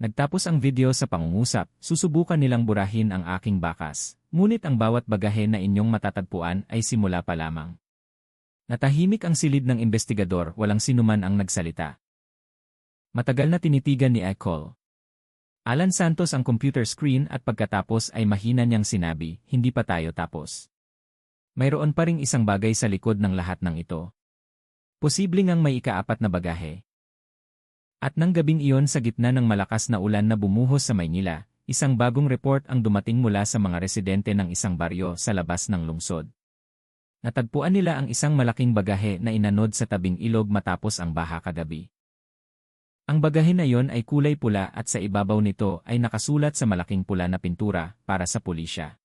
Nagtapos ang video sa pangungusap, susubukan nilang burahin ang aking bakas, ngunit ang bawat bagahe na inyong matatagpuan ay simula pa lamang. Natahimik ang silid ng investigador, walang sinuman ang nagsalita. Matagal na tinitigan ni Ecole Alan Santos ang computer screen at pagkatapos ay mahina niyang sinabi, hindi pa tayo tapos. Mayroon pa ring isang bagay sa likod ng lahat ng ito. Posible ngang may ika-4 na bagahe. At nang gabing iyon sa gitna ng malakas na ulan na bumuhos sa Maynila, isang bagong report ang dumating mula sa mga residente ng isang baryo sa labas ng lungsod. Natagpuan nila ang isang malaking bagahe na inanod sa tabing ilog matapos ang baha kagabi. Ang bagahe na yon ay kulay pula at sa ibabaw nito ay nakasulat sa malaking pula na pintura para sa pulisya.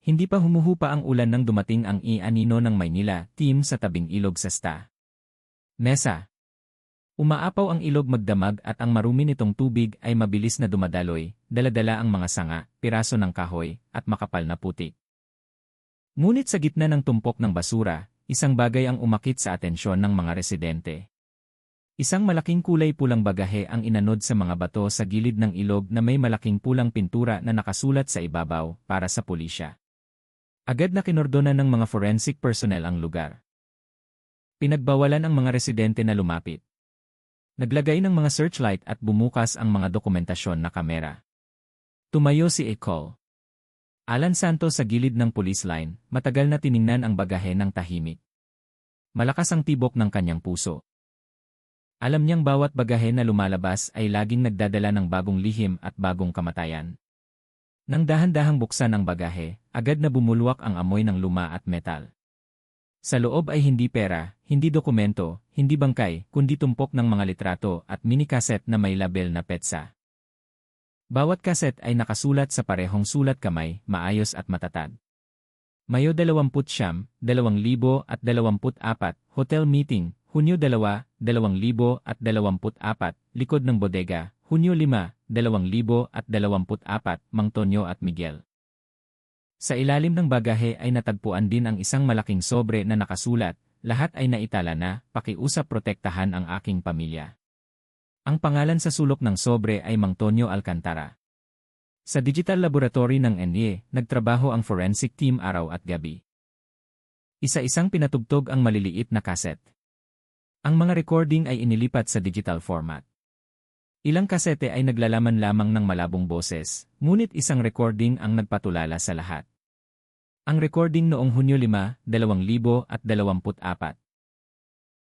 Hindi pa humuhupa ang ulan nang dumating ang i-anino ng Maynila team sa tabing ilog sa Sta. Mesa. Umaapaw ang ilog magdamag at ang marumi nitong tubig ay mabilis na dumadaloy, daladala ang mga sanga, piraso ng kahoy, at makapal na putik. Ngunit sa gitna ng tumpok ng basura, isang bagay ang umakit sa atensyon ng mga residente. Isang malaking kulay pulang bagahe ang inanod sa mga bato sa gilid ng ilog na may malaking pulang pintura na nakasulat sa ibabaw para sa pulisya. Agad na kinordonan ng mga forensic personnel ang lugar. Pinagbawalan ang mga residente na lumapit. Naglagay ng mga searchlight at bumukas ang mga dokumentasyon na kamera. Tumayo si Ecole Alan Santos sa gilid ng police line, matagal na tiningnan ang bagahe ng tahimik. Malakas ang tibok ng kanyang puso. Alam niyang bawat bagahe na lumalabas ay laging nagdadala ng bagong lihim at bagong kamatayan. Nang dahan-dahang buksan ang bagahe, agad na bumulwak ang amoy ng luma at metal. Sa loob ay hindi pera, hindi dokumento, hindi bangkay, kundi tumpok ng mga litrato at mini-cassette na may label na petsa. Bawat kaset ay nakasulat sa parehong sulat kamay, maayos at matatag. Mayo 29, 2024, Hotel Meeting, Hunyo 2, 2024, likod ng bodega, Hunyo 5, 2024, Mang Tonyo at Miguel. Sa ilalim ng bagahe ay natagpuan din ang isang malaking sobre na nakasulat, lahat ay naitala na, pakiusap protektahan ang aking pamilya. Ang pangalan sa sulok ng sobre ay Mang Tonyo Alcantara. Sa digital laboratory ng NIE, nagtrabaho ang forensic team araw at gabi. Isa-isang pinatugtog ang maliliit na kaset. Ang mga recording ay inilipat sa digital format. Ilang kasete ay naglalaman lamang ng malabong boses, ngunit isang recording ang nagpatulala sa lahat. Ang recording noong Hunyo 5, 2024.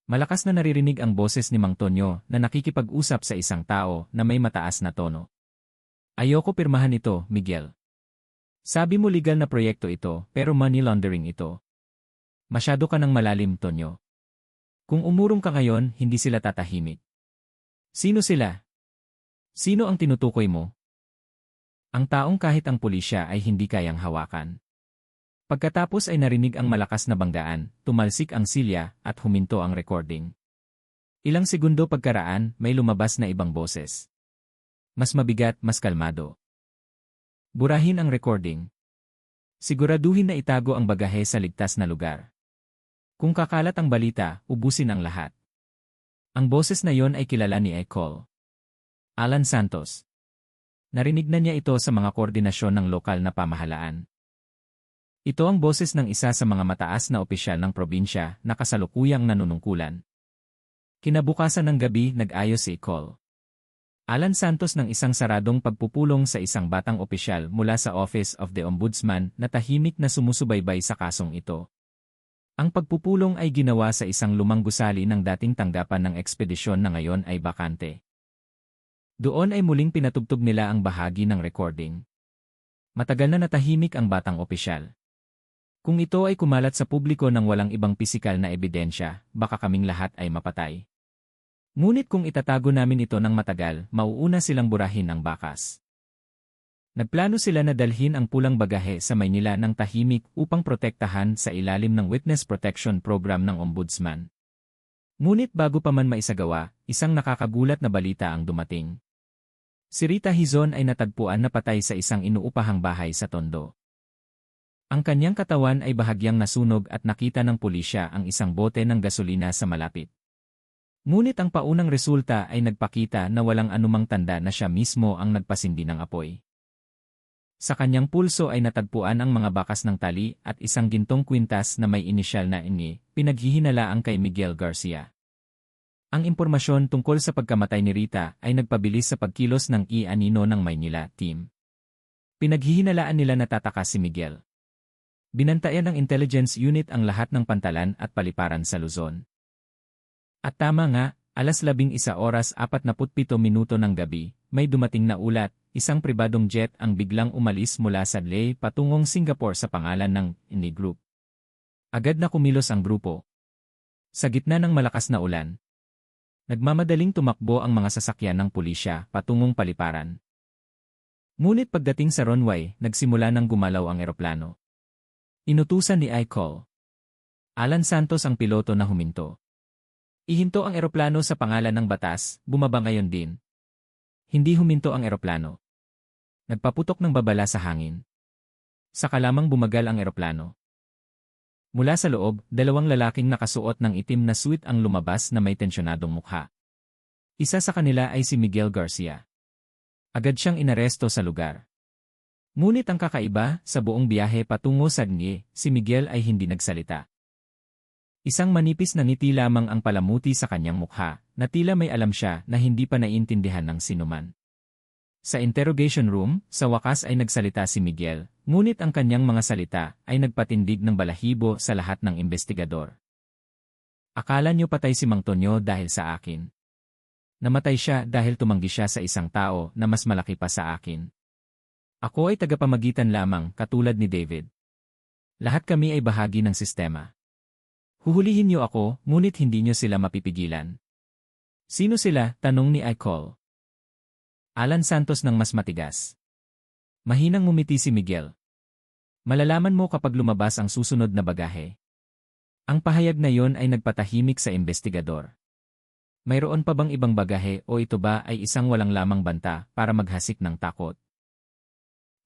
Malakas na naririnig ang boses ni Mang Tonyo na nakikipag-usap sa isang tao na may mataas na tono. Ayoko pirmahan ito, Miguel. Sabi mo legal na proyekto ito, pero money laundering ito. Masyado ka ng malalim, Tonyo. Kung umurong ka ngayon, hindi sila tatahimik. Sino sila? Sino ang tinutukoy mo? Ang taong kahit ang pulisya ay hindi kayang hawakan. Pagkatapos ay narinig ang malakas na banggaan, tumalsik ang silya, at huminto ang recording. Ilang segundo pagkaraan, may lumabas na ibang boses. Mas mabigat, mas kalmado. Burahin ang recording. Siguraduhin na itago ang bagahe sa ligtas na lugar. Kung kakalat ang balita, ubusin ang lahat. Ang boses na yon ay kilala ni Ecole Alan Santos. Narinig na niya ito sa mga koordinasyon ng lokal na pamahalaan. Ito ang boses ng isa sa mga mataas na opisyal ng probinsya na kasalukuyang nanunungkulan. Kinabukasan ng gabi, nag-ayos si Ecole Alan Santos ng isang saradong pagpupulong sa isang batang opisyal mula sa Office of the Ombudsman na tahimik na sumusubaybay sa kasong ito. Ang pagpupulong ay ginawa sa isang lumang gusali ng dating tanggapan ng ekspedisyon na ngayon ay bakante. Doon ay muling pinatugtog nila ang bahagi ng recording. Matagal na natahimik ang batang opisyal. Kung ito ay kumalat sa publiko ng walang ibang pisikal na ebidensya, baka kaming lahat ay mapatay. Ngunit kung itatago namin ito ng matagal, mauuna silang burahin ang bakas. Nagplano sila na dalhin ang pulang bagahe sa Maynila ng tahimik upang protektahan sa ilalim ng Witness Protection Program ng Ombudsman. Ngunit bago pa man maisagawa, isang nakakagulat na balita ang dumating. Si Rita Hizon ay natagpuan na patay sa isang inuupahang bahay sa Tondo. Ang kanyang katawan ay bahagyang nasunog at nakita ng pulisya ang isang bote ng gasolina sa malapit. Ngunit ang paunang resulta ay nagpakita na walang anumang tanda na siya mismo ang nagpasindi ng apoy. Sa kanyang pulso ay natagpuan ang mga bakas ng tali at isang gintong kwintas na may inisyal na NE, pinaghihinalaang kay Miguel Garcia. Ang impormasyon tungkol sa pagkamatay ni Rita ay nagpabilis sa pagkilos ng Anino ng Maynila team. Pinaghihinalaan nila natatakas si Miguel. Binantayan ng intelligence unit ang lahat ng pantalan at paliparan sa Luzon. At tama nga, alas 11:47 ng gabi, may dumating na ulat, isang pribadong jet ang biglang umalis mula sa Ley patungong Singapore sa pangalan ng NE Group. Agad na kumilos ang grupo. Sa gitna ng malakas na ulan, nagmamadaling tumakbo ang mga sasakyan ng pulisya patungong paliparan. Ngunit pagdating sa runway, nagsimula ng gumalaw ang eroplano. Inutusan ni Icol Alan Santos ang piloto na huminto. Ihinto ang eroplano sa pangalan ng batas, bumaba ngayon din. Hindi huminto ang eroplano. Nagpaputok ng babala sa hangin. Saka lamang bumagal ang eroplano. Mula sa loob, dalawang lalaking nakasuot ng itim na suit ang lumabas na may tensyonadong mukha. Isa sa kanila ay si Miguel Garcia. Agad siyang inaresto sa lugar. Ngunit ang kakaiba, sa buong biyahe patungo sa NE, si Miguel ay hindi nagsalita. Isang manipis na ngiti lamang ang palamuti sa kanyang mukha, na tila may alam siya na hindi pa naiintindihan ng sinuman. Sa interrogation room, sa wakas ay nagsalita si Miguel, ngunit ang kanyang mga salita ay nagpatindig ng balahibo sa lahat ng investigador. Akala niyo patay si Mang Tonyo dahil sa akin. Namatay siya dahil tumanggi siya sa isang tao na mas malaki pa sa akin. Ako ay tagapamagitan lamang, katulad ni David. Lahat kami ay bahagi ng sistema. Huhulihin niyo ako, ngunit hindi niyo sila mapipigilan. Sino sila? Tanong ni Icol Alan Santos ng mas matigas. Mahinang ngumiti si Miguel. Malalaman mo kapag lumabas ang susunod na bagahe. Ang pahayag na yon ay nagpatahimik sa investigador. Mayroon pa bang ibang bagahe o ito ba ay isang walang lamang banta para maghasik ng takot?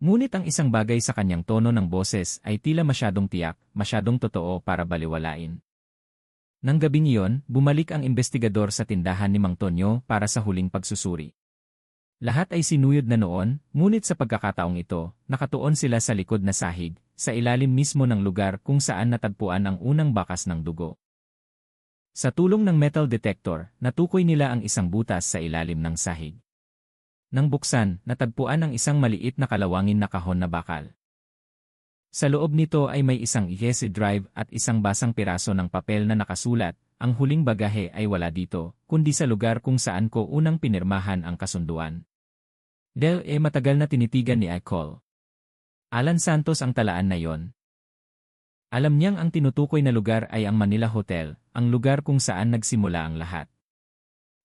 Ngunit ang isang bagay sa kanyang tono ng boses ay tila masyadong tiyak, masyadong totoo para baliwalain. Nang gabing iyon, bumalik ang investigador sa tindahan ni Mang Tonyo para sa huling pagsusuri. Lahat ay sinuyod na noon, ngunit sa pagkakataong ito, nakatuon sila sa likod na sahig, sa ilalim mismo ng lugar kung saan natagpuan ang unang bakas ng dugo. Sa tulong ng metal detector, natukoy nila ang isang butas sa ilalim ng sahig. Nang buksan, natagpuan ang isang maliit na kalawangin na kahon na bakal. Sa loob nito ay may isang USB drive at isang basang piraso ng papel na nakasulat, ang huling bagahe ay wala dito, kundi sa lugar kung saan ko unang pinirmahan ang kasunduan. Matagal na tinitigan ni Icol Alan Santos ang talaan na yon. Alam niyang ang tinutukoy na lugar ay ang Manila Hotel, ang lugar kung saan nagsimula ang lahat.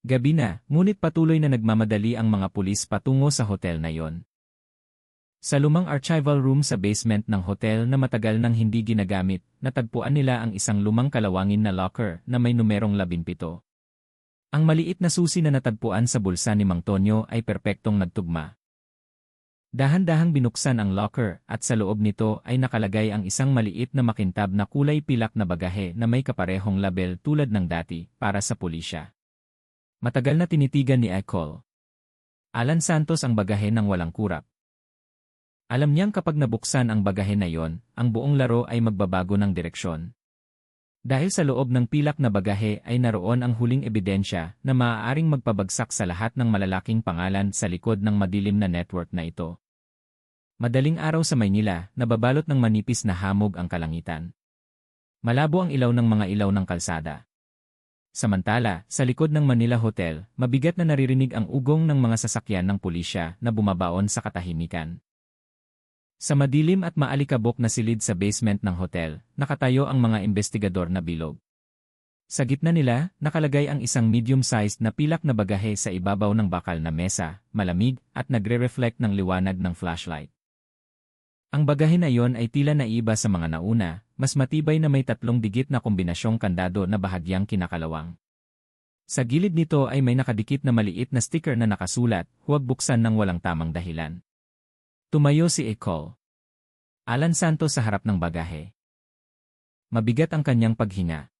Gabi na, ngunit patuloy na nagmamadali ang mga pulis patungo sa hotel na yon. Sa lumang archival room sa basement ng hotel na matagal nang hindi ginagamit, natagpuan nila ang isang lumang kalawangin na locker na may numerong 17. Ang maliit na susi na natagpuan sa bulsa ni Mang Tonyo ay perpektong nagtugma. Dahan-dahang binuksan ang locker at sa loob nito ay nakalagay ang isang maliit na makintab na kulay pilak na bagahe na may kaparehong label tulad ng dati para sa pulisya. Matagal na tinitigan ni Icol Alan Santos ang bagahe ng walang kurap. Alam niyang kapag nabuksan ang bagahe na yon, ang buong laro ay magbabago ng direksyon. Dahil sa loob ng pilak na bagahe ay naroon ang huling ebidensya na maaaring magpabagsak sa lahat ng malalaking pangalan sa likod ng madilim na network na ito. Madaling araw sa Maynila, nababalot ng manipis na hamog ang kalangitan. Malabo ang ilaw ng mga ilaw ng kalsada. Samantala, sa likod ng Manila Hotel, mabigat na naririnig ang ugong ng mga sasakyan ng pulisya na bumabaon sa katahimikan. Sa madilim at maalikabok na silid sa basement ng hotel, nakatayo ang mga investigador na bilog. Sa gitna nila, nakalagay ang isang medium-sized na pilak na bagahe sa ibabaw ng bakal na mesa, malamig, at nagre-reflect ng liwanag ng flashlight. Ang bagahe na iyon ay tila naiba sa mga nauna, mas matibay na may 3 digit na kombinasyong kandado na bahagyang kinakalawang. Sa gilid nito ay may nakadikit na maliit na sticker na nakasulat, "Huwag buksan ng walang tamang dahilan." Tumayo si Icol Alan Santos sa harap ng bagahe. Mabigat ang kanyang paghinga.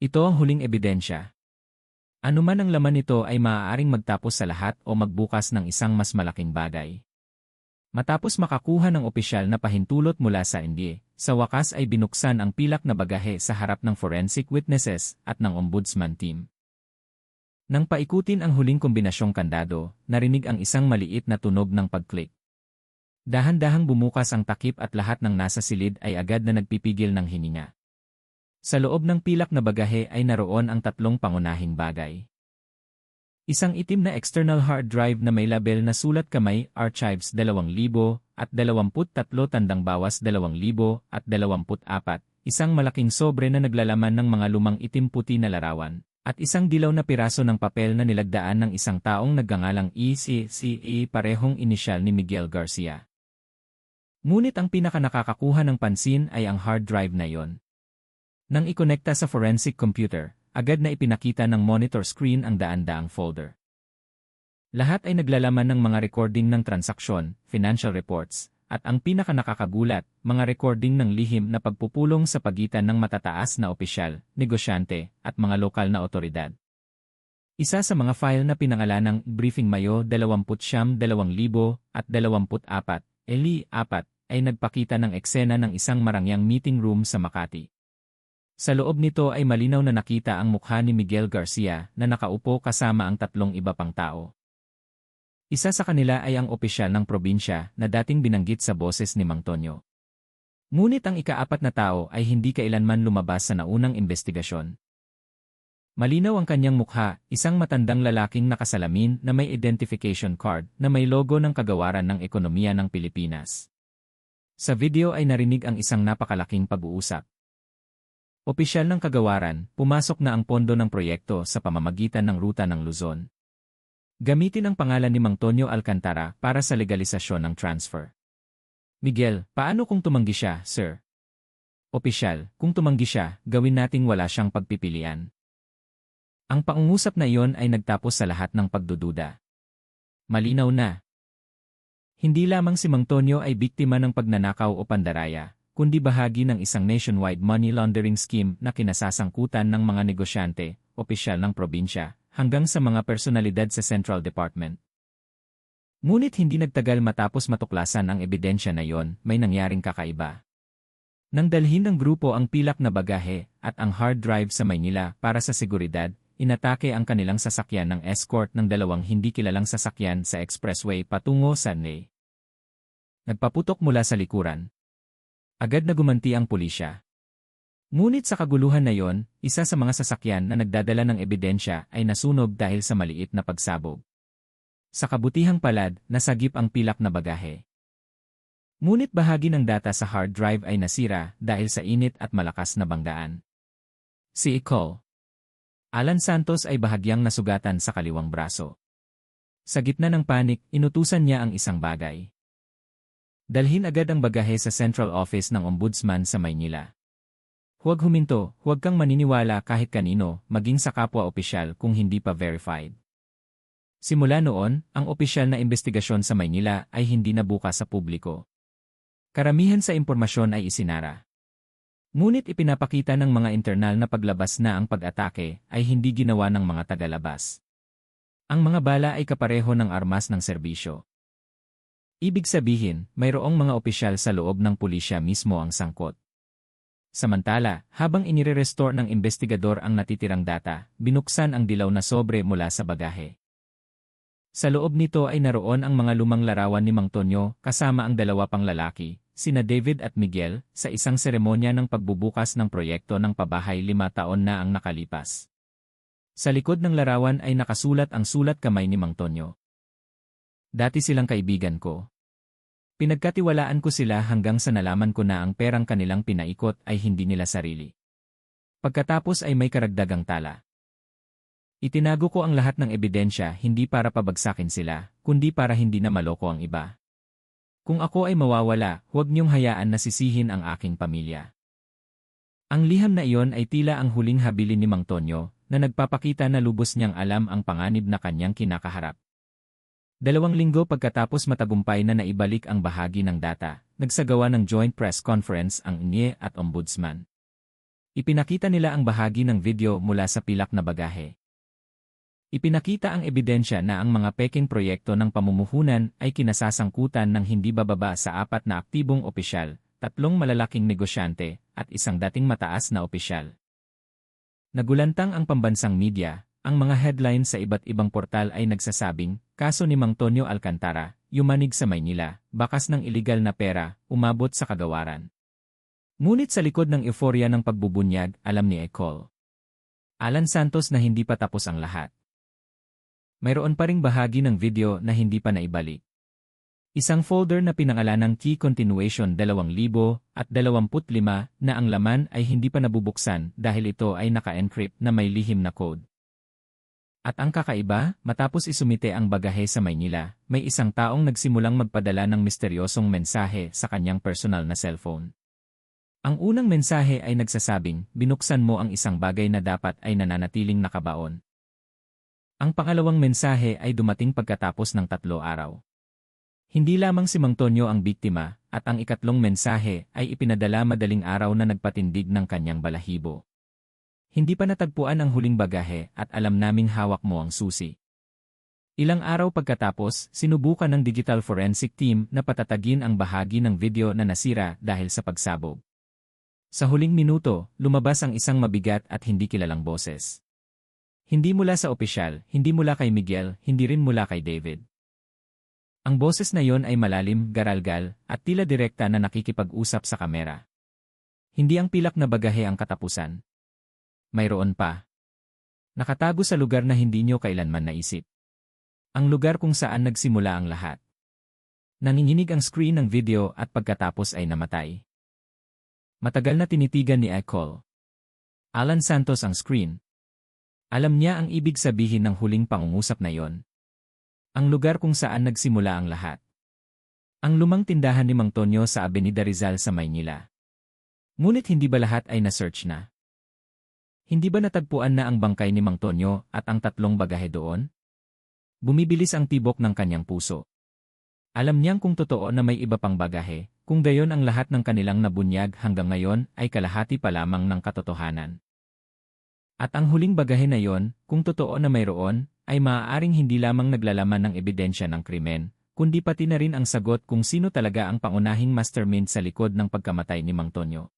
Ito ang huling ebidensya. Ano man ang laman nito ay maaaring magtapos sa lahat o magbukas ng isang mas malaking bagay. Matapos makakuha ng opisyal na pahintulot mula sa NBI, sa wakas ay binuksan ang pilak na bagahe sa harap ng forensic witnesses at ng ombudsman team. Nang paikutin ang huling kombinasyong kandado, narinig ang isang maliit na tunog ng pag-click. Dahan-dahang bumukas ang takip at lahat ng nasa silid ay agad na nagpipigil ng hininga. Sa loob ng pilak na bagahe ay naroon ang tatlong pangunahing bagay. Isang itim na external hard drive na may label na sulat kamay Archives 2000 at 23 tandang bawas 2024, isang malaking sobre na naglalaman ng mga lumang itim-puti na larawan, at isang dilaw na piraso ng papel na nilagdaan ng isang taong nagngangalang ECCE parehong inisyal ni Miguel Garcia. Ngunit ang pinakanakakakuha ng pansin ay ang hard drive na iyon. Nang ikonekta sa forensic computer, agad na ipinakita ng monitor screen ang daan-daang folder. Lahat ay naglalaman ng mga recording ng transaksyon, financial reports, at ang pinakanakakagulat, mga recording ng lihim na pagpupulong sa pagitan ng matataas na opisyal, negosyante, at mga lokal na otoridad. Isa sa mga file na pinangalanang Briefing Mayo 20-2024, ay nagpakita ng eksena ng isang marangyang meeting room sa Makati. Sa loob nito ay malinaw na nakita ang mukha ni Miguel Garcia na nakaupo kasama ang tatlong iba pang tao. Isa sa kanila ay ang opisyal ng probinsya na dating binanggit sa boses ni Mang Tonyo. Ngunit ang ika-4 na tao ay hindi kailanman lumabas sa naunang investigasyon. Malinaw ang kanyang mukha, isang matandang lalaking nakasalamin na may identification card na may logo ng Kagawaran ng Ekonomiya ng Pilipinas. Sa video ay narinig ang isang napakalaking pag-uusap. Opisyal ng Kagawaran, pumasok na ang pondo ng proyekto sa pamamagitan ng ruta ng Luzon. Gamitin ang pangalan ni Mang Tonyo Alcantara para sa legalisasyon ng transfer. Miguel, paano kung tumanggi siya, sir? Opisyal, kung tumanggi siya, gawin nating wala siyang pagpipilian. Ang pangungusap na iyon ay nagtapos sa lahat ng pagdududa. Malinaw na. Hindi lamang si Mang Tonyo ay biktima ng pagnanakaw o pandaraya, kundi bahagi ng isang nationwide money laundering scheme na kinasasangkutan ng mga negosyante, opisyal ng probinsya, hanggang sa mga personalidad sa Central Department. Ngunit hindi nagtagal matapos matuklasan ang ebidensya na iyon, may nangyaring kakaiba. Nang dalhin ng grupo ang pilak na bagahe at ang hard drive sa Maynila para sa seguridad, inatake ang kanilang sasakyan ng escort ng dalawang hindi kilalang sasakyan sa expressway patungo sa NE. Nagpaputok mula sa likuran. Agad na gumanti ang pulisya. Ngunit sa kaguluhan na iyon, isa sa mga sasakyan na nagdadala ng ebidensya ay nasunog dahil sa maliit na pagsabog. Sa kabutihang palad, nasagip ang pilak na bagahe. Ngunit bahagi ng data sa hard drive ay nasira dahil sa init at malakas na banggaan. Si Icol Alan Santos ay bahagyang nasugatan sa kaliwang braso. Sa gitna ng panik, inutusan niya ang isang bagay. Dalhin agad ang bagahe sa central office ng ombudsman sa Maynila. Huwag huminto, huwag kang maniniwala kahit kanino, maging sa kapwa-opisyal kung hindi pa verified. Simula noon, ang opisyal na investigasyon sa Maynila ay hindi nabukas sa publiko. Karamihan sa impormasyon ay isinara. Ngunit ipinapakita ng mga internal na paglabas na ang pag-atake ay hindi ginawa ng mga tagalabas. Ang mga bala ay kapareho ng armas ng serbisyo. Ibig sabihin, mayroong mga opisyal sa loob ng pulisya mismo ang sangkot. Samantala, habang inire-restore ng investigador ang natitirang data, binuksan ang dilaw na sobre mula sa bagahe. Sa loob nito ay naroon ang mga lumang larawan ni Mang Tonyo kasama ang dalawa pang lalaki, sina David at Miguel, sa isang seremonya ng pagbubukas ng proyekto ng pabahay 5 taon na ang nakalipas. Sa likod ng larawan ay nakasulat ang sulat kamay ni Mang Tonyo. Dati silang kaibigan ko. Pinagkatiwalaan ko sila hanggang sa nalaman ko na ang perang kanilang pinaikot ay hindi nila sarili. Pagkatapos ay may karagdagang tala. Itinago ko ang lahat ng ebidensya hindi para pabagsakin sila, kundi para hindi na maloko ang iba. Kung ako ay mawawala, huwag niyong hayaan na sisihin ang aking pamilya. Ang liham na iyon ay tila ang huling habilin ni Mang Tonyo, na nagpapakita na lubos niyang alam ang panganib na kanyang kinakaharap. 2 linggo pagkatapos matagumpay na naibalik ang bahagi ng data, nagsagawa ng joint press conference ang NIE at Ombudsman. Ipinakita nila ang bahagi ng video mula sa pilak na bagahe. Ipinakita ang ebidensya na ang mga peking proyekto ng pamumuhunan ay kinasasangkutan ng hindi bababa sa 4 na aktibong opisyal, 3 malalaking negosyante, at isang dating mataas na opisyal. Nagulantang ang pambansang media, ang mga headline sa iba't ibang portal ay nagsasabing, kaso ni Mang Tonyo Alcantara, yumanig sa Maynila, bakas ng iligal na pera, umabot sa kagawaran. Ngunit sa likod ng euforya ng pagbubunyag, alam ni Ecol Alan Santos na hindi pa tapos ang lahat. Mayroon pa ring bahagi ng video na hindi pa naibalik. Isang folder na pinangalanang Key Continuation 2025 na ang laman ay hindi pa nabubuksan dahil ito ay naka-encrypt na may lihim na code. At ang kakaiba, matapos isumite ang bagahe sa Maynila, may isang taong nagsimulang magpadala ng misteryosong mensahe sa kanyang personal na cellphone. Ang unang mensahe ay nagsasabing, binuksan mo ang isang bagay na dapat ay nananatiling nakabaon. Ang pangalawang mensahe ay dumating pagkatapos ng 3 araw. Hindi lamang si Mang Tonyo ang biktima, at ang ikatlong mensahe ay ipinadala madaling araw na nagpatindig ng kanyang balahibo. Hindi pa natagpuan ang huling bagahe at alam naming hawak mo ang susi. Ilang araw pagkatapos, sinubukan ng digital forensic team na patatagin ang bahagi ng video na nasira dahil sa pagsabog. Sa huling minuto, lumabas ang isang mabigat at hindi kilalang boses. Hindi mula sa opisyal, hindi mula kay Miguel, hindi rin mula kay David. Ang boses na yon ay malalim, garalgal, at tila direkta na nakikipag-usap sa kamera. Hindi ang pilak na bagahe ang katapusan. Mayroon pa. Nakatago sa lugar na hindi nyo kailanman naisip. Ang lugar kung saan nagsimula ang lahat. Nanginginig ang screen ng video at pagkatapos ay namatay. Matagal na tinitigan ni Ecol Alan Santos ang screen. Alam niya ang ibig sabihin ng huling pangungusap na yon. Ang lugar kung saan nagsimula ang lahat. Ang lumang tindahan ni Mang Tonyo sa Avenida Rizal sa Maynila. Ngunit hindi ba lahat ay na-search na? Hindi ba natagpuan na ang bangkay ni Mang Tonyo at ang 3 bagahe doon? Bumibilis ang tibok ng kanyang puso. Alam niyang kung totoo na may iba pang bagahe, kung gayon ang lahat ng kanilang nabunyag hanggang ngayon ay kalahati pa lamang ng katotohanan. At ang huling bagahe na yon, kung totoo na mayroon, ay maaaring hindi lamang naglalaman ng ebidensya ng krimen, kundi pati na rin ang sagot kung sino talaga ang pangunahing mastermind sa likod ng pagkamatay ni Mang Tonyo.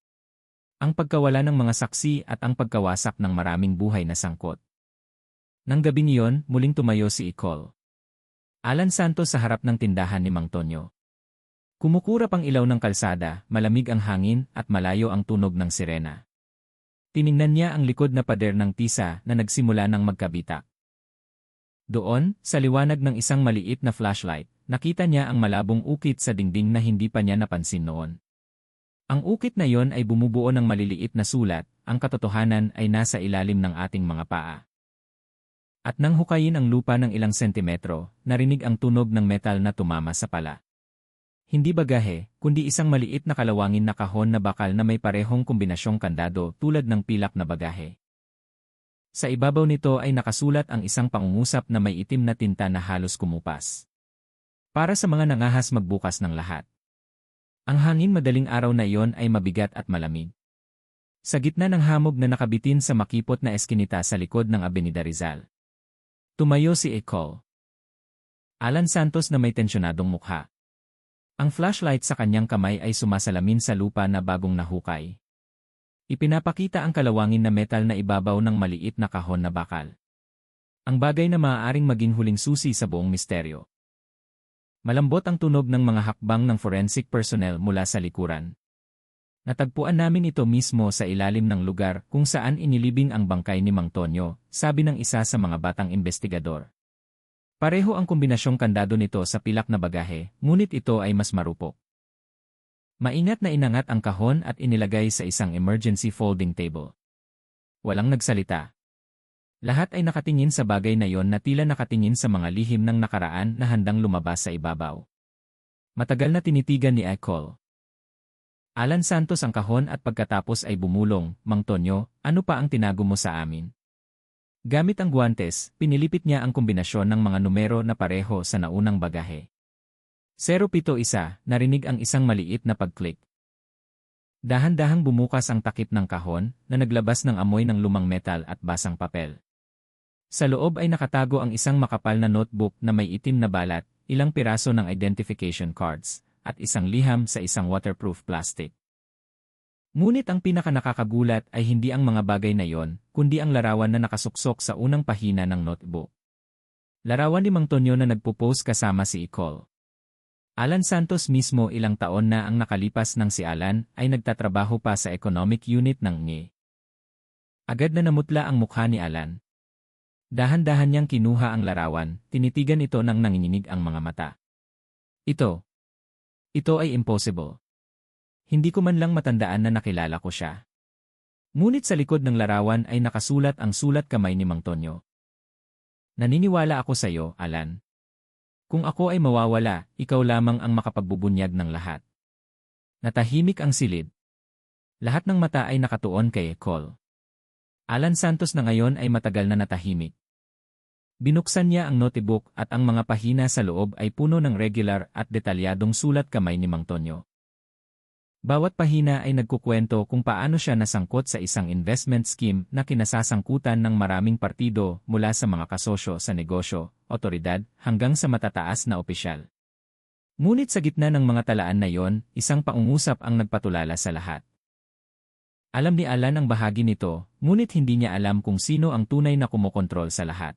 Ang pagkawala ng mga saksi at ang pagkawasak ng maraming buhay na sangkot. Nang gabing iyon, muling tumayo si Ecol Alan Santos sa harap ng tindahan ni Mang Tonyo. Kumukurap ang ilaw ng kalsada, malamig ang hangin at malayo ang tunog ng sirena. Tiningnan niya ang likod na pader ng tisa na nagsimula ng magkabitak. Doon, sa liwanag ng isang maliit na flashlight, nakita niya ang malabong ukit sa dingding na hindi pa niya napansin noon. Ang ukit na yon ay bumubuo ng maliliit na sulat, ang katotohanan ay nasa ilalim ng ating mga paa. At nang hukayin ang lupa ng ilang sentimetro, narinig ang tunog ng metal na tumama sa pala. Hindi bagahe, kundi isang maliit na kalawangin na kahon na bakal na may parehong kombinasyong kandado tulad ng pilak na bagahe. Sa ibabaw nito ay nakasulat ang isang pangungusap na may itim na tinta na halos kumupas. Para sa mga nangahas magbukas ng lahat. Ang hangin madaling araw na iyon ay mabigat at malamig. Sa gitna ng hamog na nakabitin sa makipot na eskinita sa likod ng Avenida Rizal. Tumayo si Ecol Alan Santos na may tensyonadong mukha. Ang flashlight sa kanyang kamay ay sumasalamin sa lupa na bagong nahukay. Ipinapakita ang kalawangin na metal na ibabaw ng maliit na kahon na bakal. Ang bagay na maaaring maging huling susi sa buong misteryo. Malambot ang tunog ng mga hakbang ng forensic personnel mula sa likuran. Natagpuan namin ito mismo sa ilalim ng lugar kung saan inilibing ang bangkay ni Mang Tonyo, sabi ng isa sa mga batang investigador. Pareho ang kombinasyong kandado nito sa pilak na bagahe, ngunit ito ay mas marupok. Maingat na inangat ang kahon at inilagay sa isang emergency folding table. Walang nagsalita. Lahat ay nakatingin sa bagay na yon na tila nakatingin sa mga lihim ng nakaraan na handang lumabas sa ibabaw. Matagal na tinitigan ni Ecol Alan Santos ang kahon at pagkatapos ay bumulong, Mang Tonyo, ano pa ang tinago mo sa amin? Gamit ang guwantes, pinilipit niya ang kombinasyon ng mga numero na pareho sa naunang bagahe. 071, narinig ang isang maliit na pag-click. Dahan-dahang bumukas ang takip ng kahon na naglabas ng amoy ng lumang metal at basang papel. Sa loob ay nakatago ang isang makapal na notebook na may itim na balat, ilang piraso ng identification cards, at isang liham sa isang waterproof plastic. Ngunit ang pinakanakakagulat ay hindi ang mga bagay na yon, kundi ang larawan na nakasuksok sa unang pahina ng notebook. Larawan ni Mang Tonyo na nagpo-pose kasama si Icol. Alan Santos mismo, ilang taon na ang nakalipas nang si Alan ay nagtatrabaho pa sa economic unit ng NGE. Agad na namutla ang mukha ni Alan. Dahan-dahan niyang kinuha ang larawan, tinitigan ito nang nanginginig ang mga mata. Ito ay impossible. Hindi ko man lang matandaan na nakilala ko siya. Ngunit sa likod ng larawan ay nakasulat ang sulat kamay ni Mang Tonyo. Naniniwala ako sa iyo, Alan. Kung ako ay mawawala, ikaw lamang ang makapagbubunyag ng lahat. Natahimik ang silid. Lahat ng mata ay nakatuon kay Icol. Alan Santos na ngayon ay matagal na natahimik. Binuksan niya ang notebook at ang mga pahina sa loob ay puno ng regular at detalyadong sulat kamay ni Mang Tonyo. Bawat pahina ay nagkukwento kung paano siya nasangkot sa isang investment scheme na kinasasangkutan ng maraming partido mula sa mga kasosyo sa negosyo, otoridad, hanggang sa matataas na opisyal. Ngunit sa gitna ng mga talaan na yon, isang pangungusap ang nagpatulala sa lahat. Alam ni Alan ang bahagi nito, ngunit hindi niya alam kung sino ang tunay na kumokontrol sa lahat.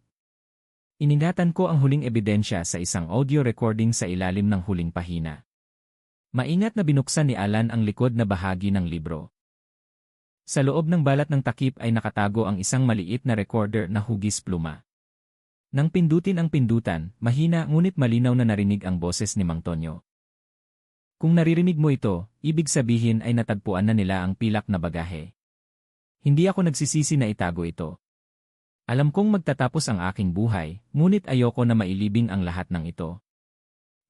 Iningatan ko ang huling ebidensya sa isang audio recording sa ilalim ng huling pahina. Maingat na binuksan ni Alan ang likod na bahagi ng libro. Sa loob ng balat ng takip ay nakatago ang isang maliit na recorder na hugis pluma. Nang pindutin ang pindutan, mahina ngunit malinaw na narinig ang boses ni Mang Tonyo. Kung naririnig mo ito, ibig sabihin ay natagpuan na nila ang pilak na bagahe. Hindi ako nagsisisi na itago ito. Alam kong magtatapos ang aking buhay, ngunit ayoko na mailibing ang lahat ng ito.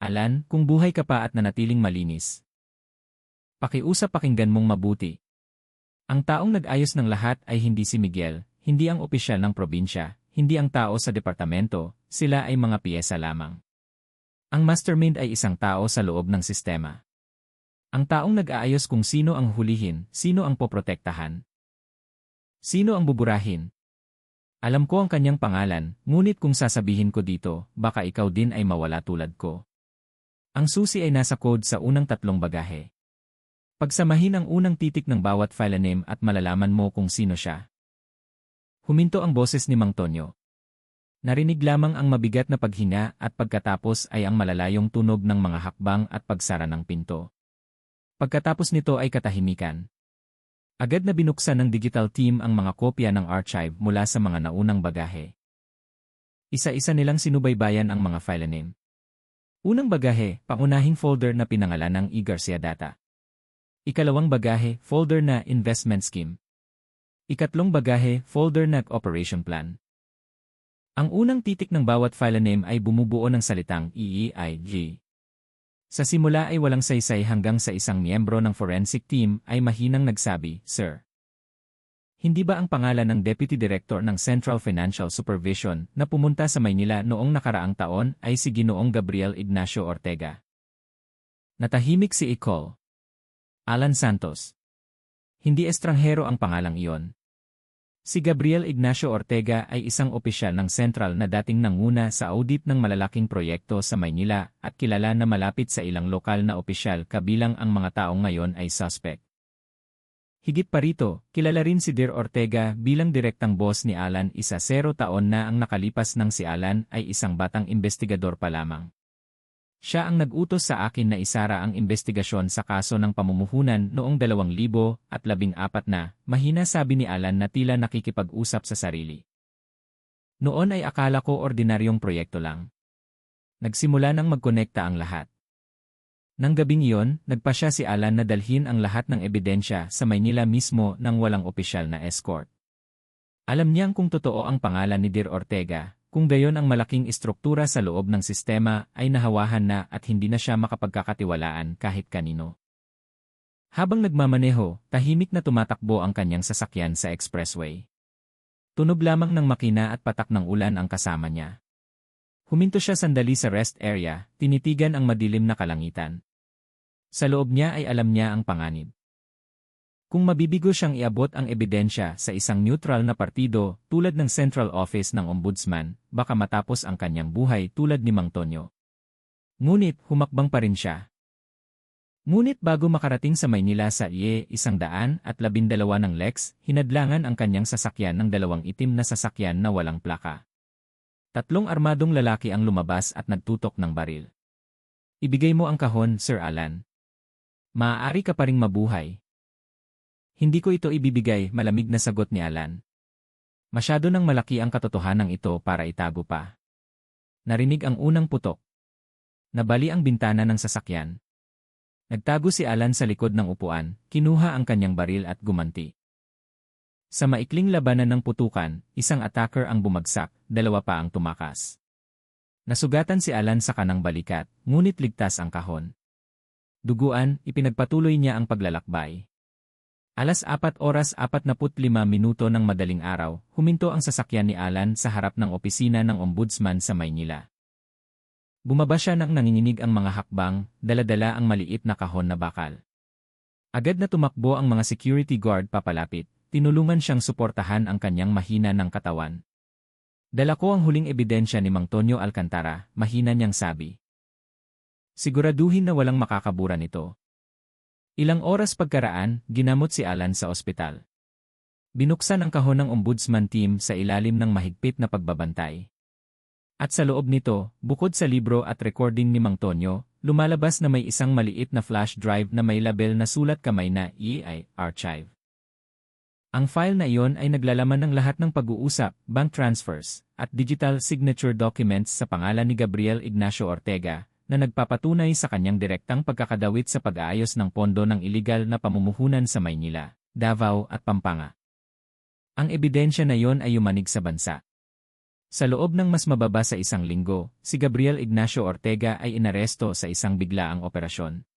Alan, kung buhay ka pa at nanatiling malinis, pakiusap pakinggan mong mabuti. Ang taong nag-ayos ng lahat ay hindi si Miguel, hindi ang opisyal ng probinsya, hindi ang tao sa departamento, sila ay mga piyesa lamang. Ang mastermind ay isang tao sa loob ng sistema. Ang taong nag-aayos kung sino ang hulihin, sino ang poprotektahan, sino ang buburahin. Alam ko ang kanyang pangalan, ngunit kung sasabihin ko dito, baka ikaw din ay mawala tulad ko. Ang susi ay nasa code sa unang 3 bagahe. Pagsamahin ang unang titik ng bawat file name at malalaman mo kung sino siya. Huminto ang boses ni Mang Tonyo. Narinig lamang ang mabigat na paghinga at pagkatapos ay ang malalayong tunog ng mga hakbang at pagsara ng pinto. Pagkatapos nito ay katahimikan. Agad na binuksan ng digital team ang mga kopya ng archive mula sa mga naunang bagahe. Isa-isa nilang sinubaybayan ang mga file name. Unang bagahe, pangunahing folder na pinangalan ng E. Garcia Data. Ikalawang bagahe, folder na Investment Scheme. Ikatlong bagahe, folder na Operation Plan. Ang unang titik ng bawat file name ay bumubuo ng salitang EEIG. Sa simula ay walang saysay hanggang sa isang miyembro ng forensic team ay mahinang nagsabi, Sir. Hindi ba ang pangalan ng Deputy Director ng Central Financial Supervision na pumunta sa Maynila noong nakaraang taon ay si Ginoong Gabriel Ignacio Ortega? Natahimik si Icol. Alan Santos. Hindi estranghero ang pangalang iyon. Si Gabriel Ignacio Ortega ay isang opisyal ng Central na dating nanguna sa audit ng malalaking proyekto sa Maynila at kilala na malapit sa ilang lokal na opisyal kabilang ang mga taong ngayon ay suspect. Higit pa rito, kilala rin si Dir Ortega bilang direktang boss ni Alan 0 taon na ang nakalipas nang si Alan ay isang batang investigador pa lamang. Siya ang nag-utos sa akin na isara ang investigasyon sa kaso ng pamumuhunan noong 2014 na, mahina sabi ni Alan na tila nakikipag-usap sa sarili. Noon ay akala ko ordinaryong proyekto lang. Nagsimula nang magkonekta ang lahat. Nang gabing iyon, nagpasya si Alan na dalhin ang lahat ng ebidensya sa Maynila mismo nang walang opisyal na escort. Alam niyang kung totoo ang pangalan ni Dir Ortega, kung gayon ang malaking istruktura sa loob ng sistema ay nahawahan na at hindi na siya makapagkakatiwalaan kahit kanino. Habang nagmamaneho, tahimik na tumatakbo ang kanyang sasakyan sa expressway. Tunog lamang ng makina at patak ng ulan ang kasama niya. Huminto siya sandali sa rest area, tinitigan ang madilim na kalangitan. Sa loob niya ay alam niya ang panganib. Kung mabibigo siyang iabot ang ebidensya sa isang neutral na partido tulad ng Central Office ng Ombudsman, baka matapos ang kanyang buhay tulad ni Mang Tonyo. Ngunit humakbang pa rin siya. Ngunit bago makarating sa Maynila sa IE 112 ng Lex, hinadlangan ang kanyang sasakyan ng dalawang itim na sasakyan na walang plaka. Tatlong armadong lalaki ang lumabas at nagtutok ng baril. Ibigay mo ang kahon, Sir Alan. Maaari ka pa ring mabuhay. Hindi ko ito ibibigay, malamig na sagot ni Alan. Masyado nang malaki ang katotohanang ito para itago pa. Narinig ang unang putok. Nabali ang bintana ng sasakyan. Nagtago si Alan sa likod ng upuan, kinuha ang kanyang baril at gumanti. Sa maikling labanan ng putukan, isang attacker ang bumagsak, dalawa pa ang tumakas. Nasugatan si Alan sa kanang balikat, ngunit ligtas ang kahon. Duguan, ipinagpatuloy niya ang paglalakbay. 4:45 ng madaling araw, huminto ang sasakyan ni Alan sa harap ng opisina ng Ombudsman sa Maynila. Bumaba siya nang nanginginig ang mga hakbang, dala-dala ang maliit na kahon na bakal. Agad na tumakbo ang mga security guard papalapit, tinulungan siyang suportahan ang kanyang mahina ng katawan. Dala ko ang huling ebidensya ni Mang Tonyo Alcantara, mahina niyang sabi. Siguraduhin na walang makakabura nito. Ilang oras pagkaraan, ginamot si Alan sa ospital. Binuksan ang kahon ng ombudsman team sa ilalim ng mahigpit na pagbabantay. At sa loob nito, bukod sa libro at recording ni Mang Tonyo, lumalabas na may isang maliit na flash drive na may label na sulat kamay na EI Archive. Ang file na iyon ay naglalaman ng lahat ng pag-uusap, bank transfers, at digital signature documents sa pangalan ni Gabriel Ignacio Ortega, na nagpapatunay sa kanyang direktang pagkakadawit sa pag-aayos ng pondo ng iligal na pamumuhunan sa Maynila, Davao at Pampanga. Ang ebidensya na iyon ay yumanig sa bansa. Sa loob ng mas mababa sa isang linggo, si Gabriel Ignacio Ortega ay inaresto sa isang biglaang operasyon.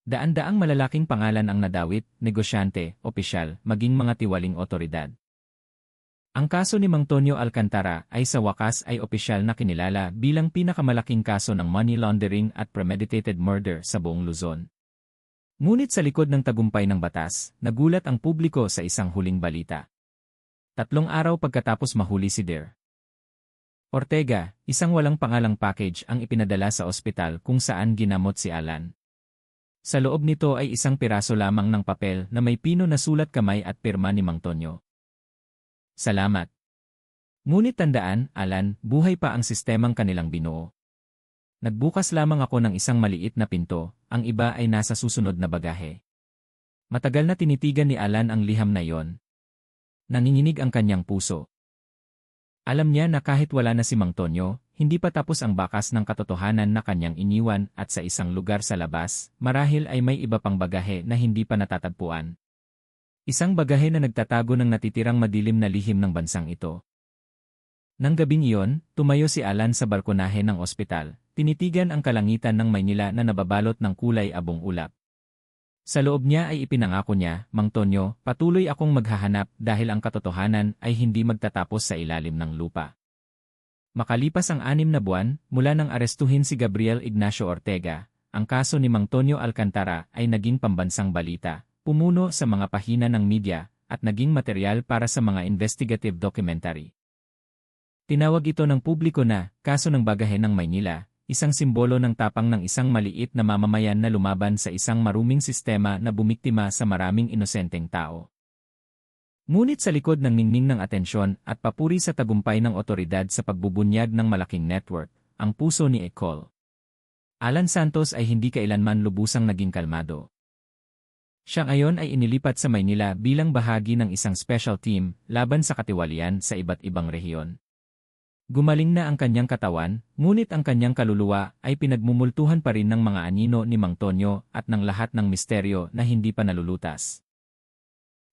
Daan-daang malalaking pangalan ang nadawit, negosyante, opisyal, maging mga tiwaling otoridad. Ang kaso ni Mang Tonyo Alcantara ay sa wakas ay opisyal na kinilala bilang pinakamalaking kaso ng money laundering at premeditated murder sa buong Luzon. Ngunit sa likod ng tagumpay ng batas, nagulat ang publiko sa isang huling balita. 3 araw pagkatapos mahuli si Dr. Ortega, isang walang pangalang package ang ipinadala sa ospital kung saan ginamot si Alan. Sa loob nito ay isang piraso lamang ng papel na may pino na sulat kamay at pirma ni Mang Tonyo. Salamat. Ngunit tandaan, Alan, buhay pa ang sistemang kanilang binuo. Nagbukas lamang ako ng isang maliit na pinto, ang iba ay nasa susunod na bagahe. Matagal na tinitigan ni Alan ang liham na iyon. Nanginginig ang kanyang puso. Alam niya na kahit wala na si Mang Tonyo, hindi pa tapos ang bakas ng katotohanan na kanyang iniwan at sa isang lugar sa labas, marahil ay may iba pang bagahe na hindi pa natatagpuan. Isang bagahe na nagtatago ng natitirang madilim na lihim ng bansang ito. Nang gabing iyon, tumayo si Alan sa balkonahe ng ospital, tinitigan ang kalangitan ng Maynila na nababalot ng kulay abong ulap. Sa loob niya ay ipinangako niya, Mang Tonyo, patuloy akong maghahanap dahil ang katotohanan ay hindi magtatapos sa ilalim ng lupa. Makalipas ang 6 na buwan, mula nang arestuhin si Gabriel Ignacio Ortega, ang kaso ni Mang Tonyo Alcantara ay naging pambansang balita, pumuno sa mga pahina ng media, at naging material para sa mga investigative documentary. Tinawag ito ng publiko na, kaso ng bagahe ng Maynila, isang simbolo ng tapang ng isang maliit na mamamayan na lumaban sa isang maruming sistema na bumiktima sa maraming inosenteng tao. Ngunit sa likod ng ningning ng atensyon at papuri sa tagumpay ng otoridad sa pagbubunyag ng malaking network, ang puso ni Ecol Alan Santos ay hindi kailanman lubusang naging kalmado. Siya ngayon ay inilipat sa Maynila bilang bahagi ng isang special team laban sa katiwalian sa iba't ibang rehiyon. Gumaling na ang kanyang katawan, ngunit ang kanyang kaluluwa ay pinagmumultuhan pa rin ng mga anino ni Mang Tonyo at ng lahat ng misteryo na hindi pa nalulutas.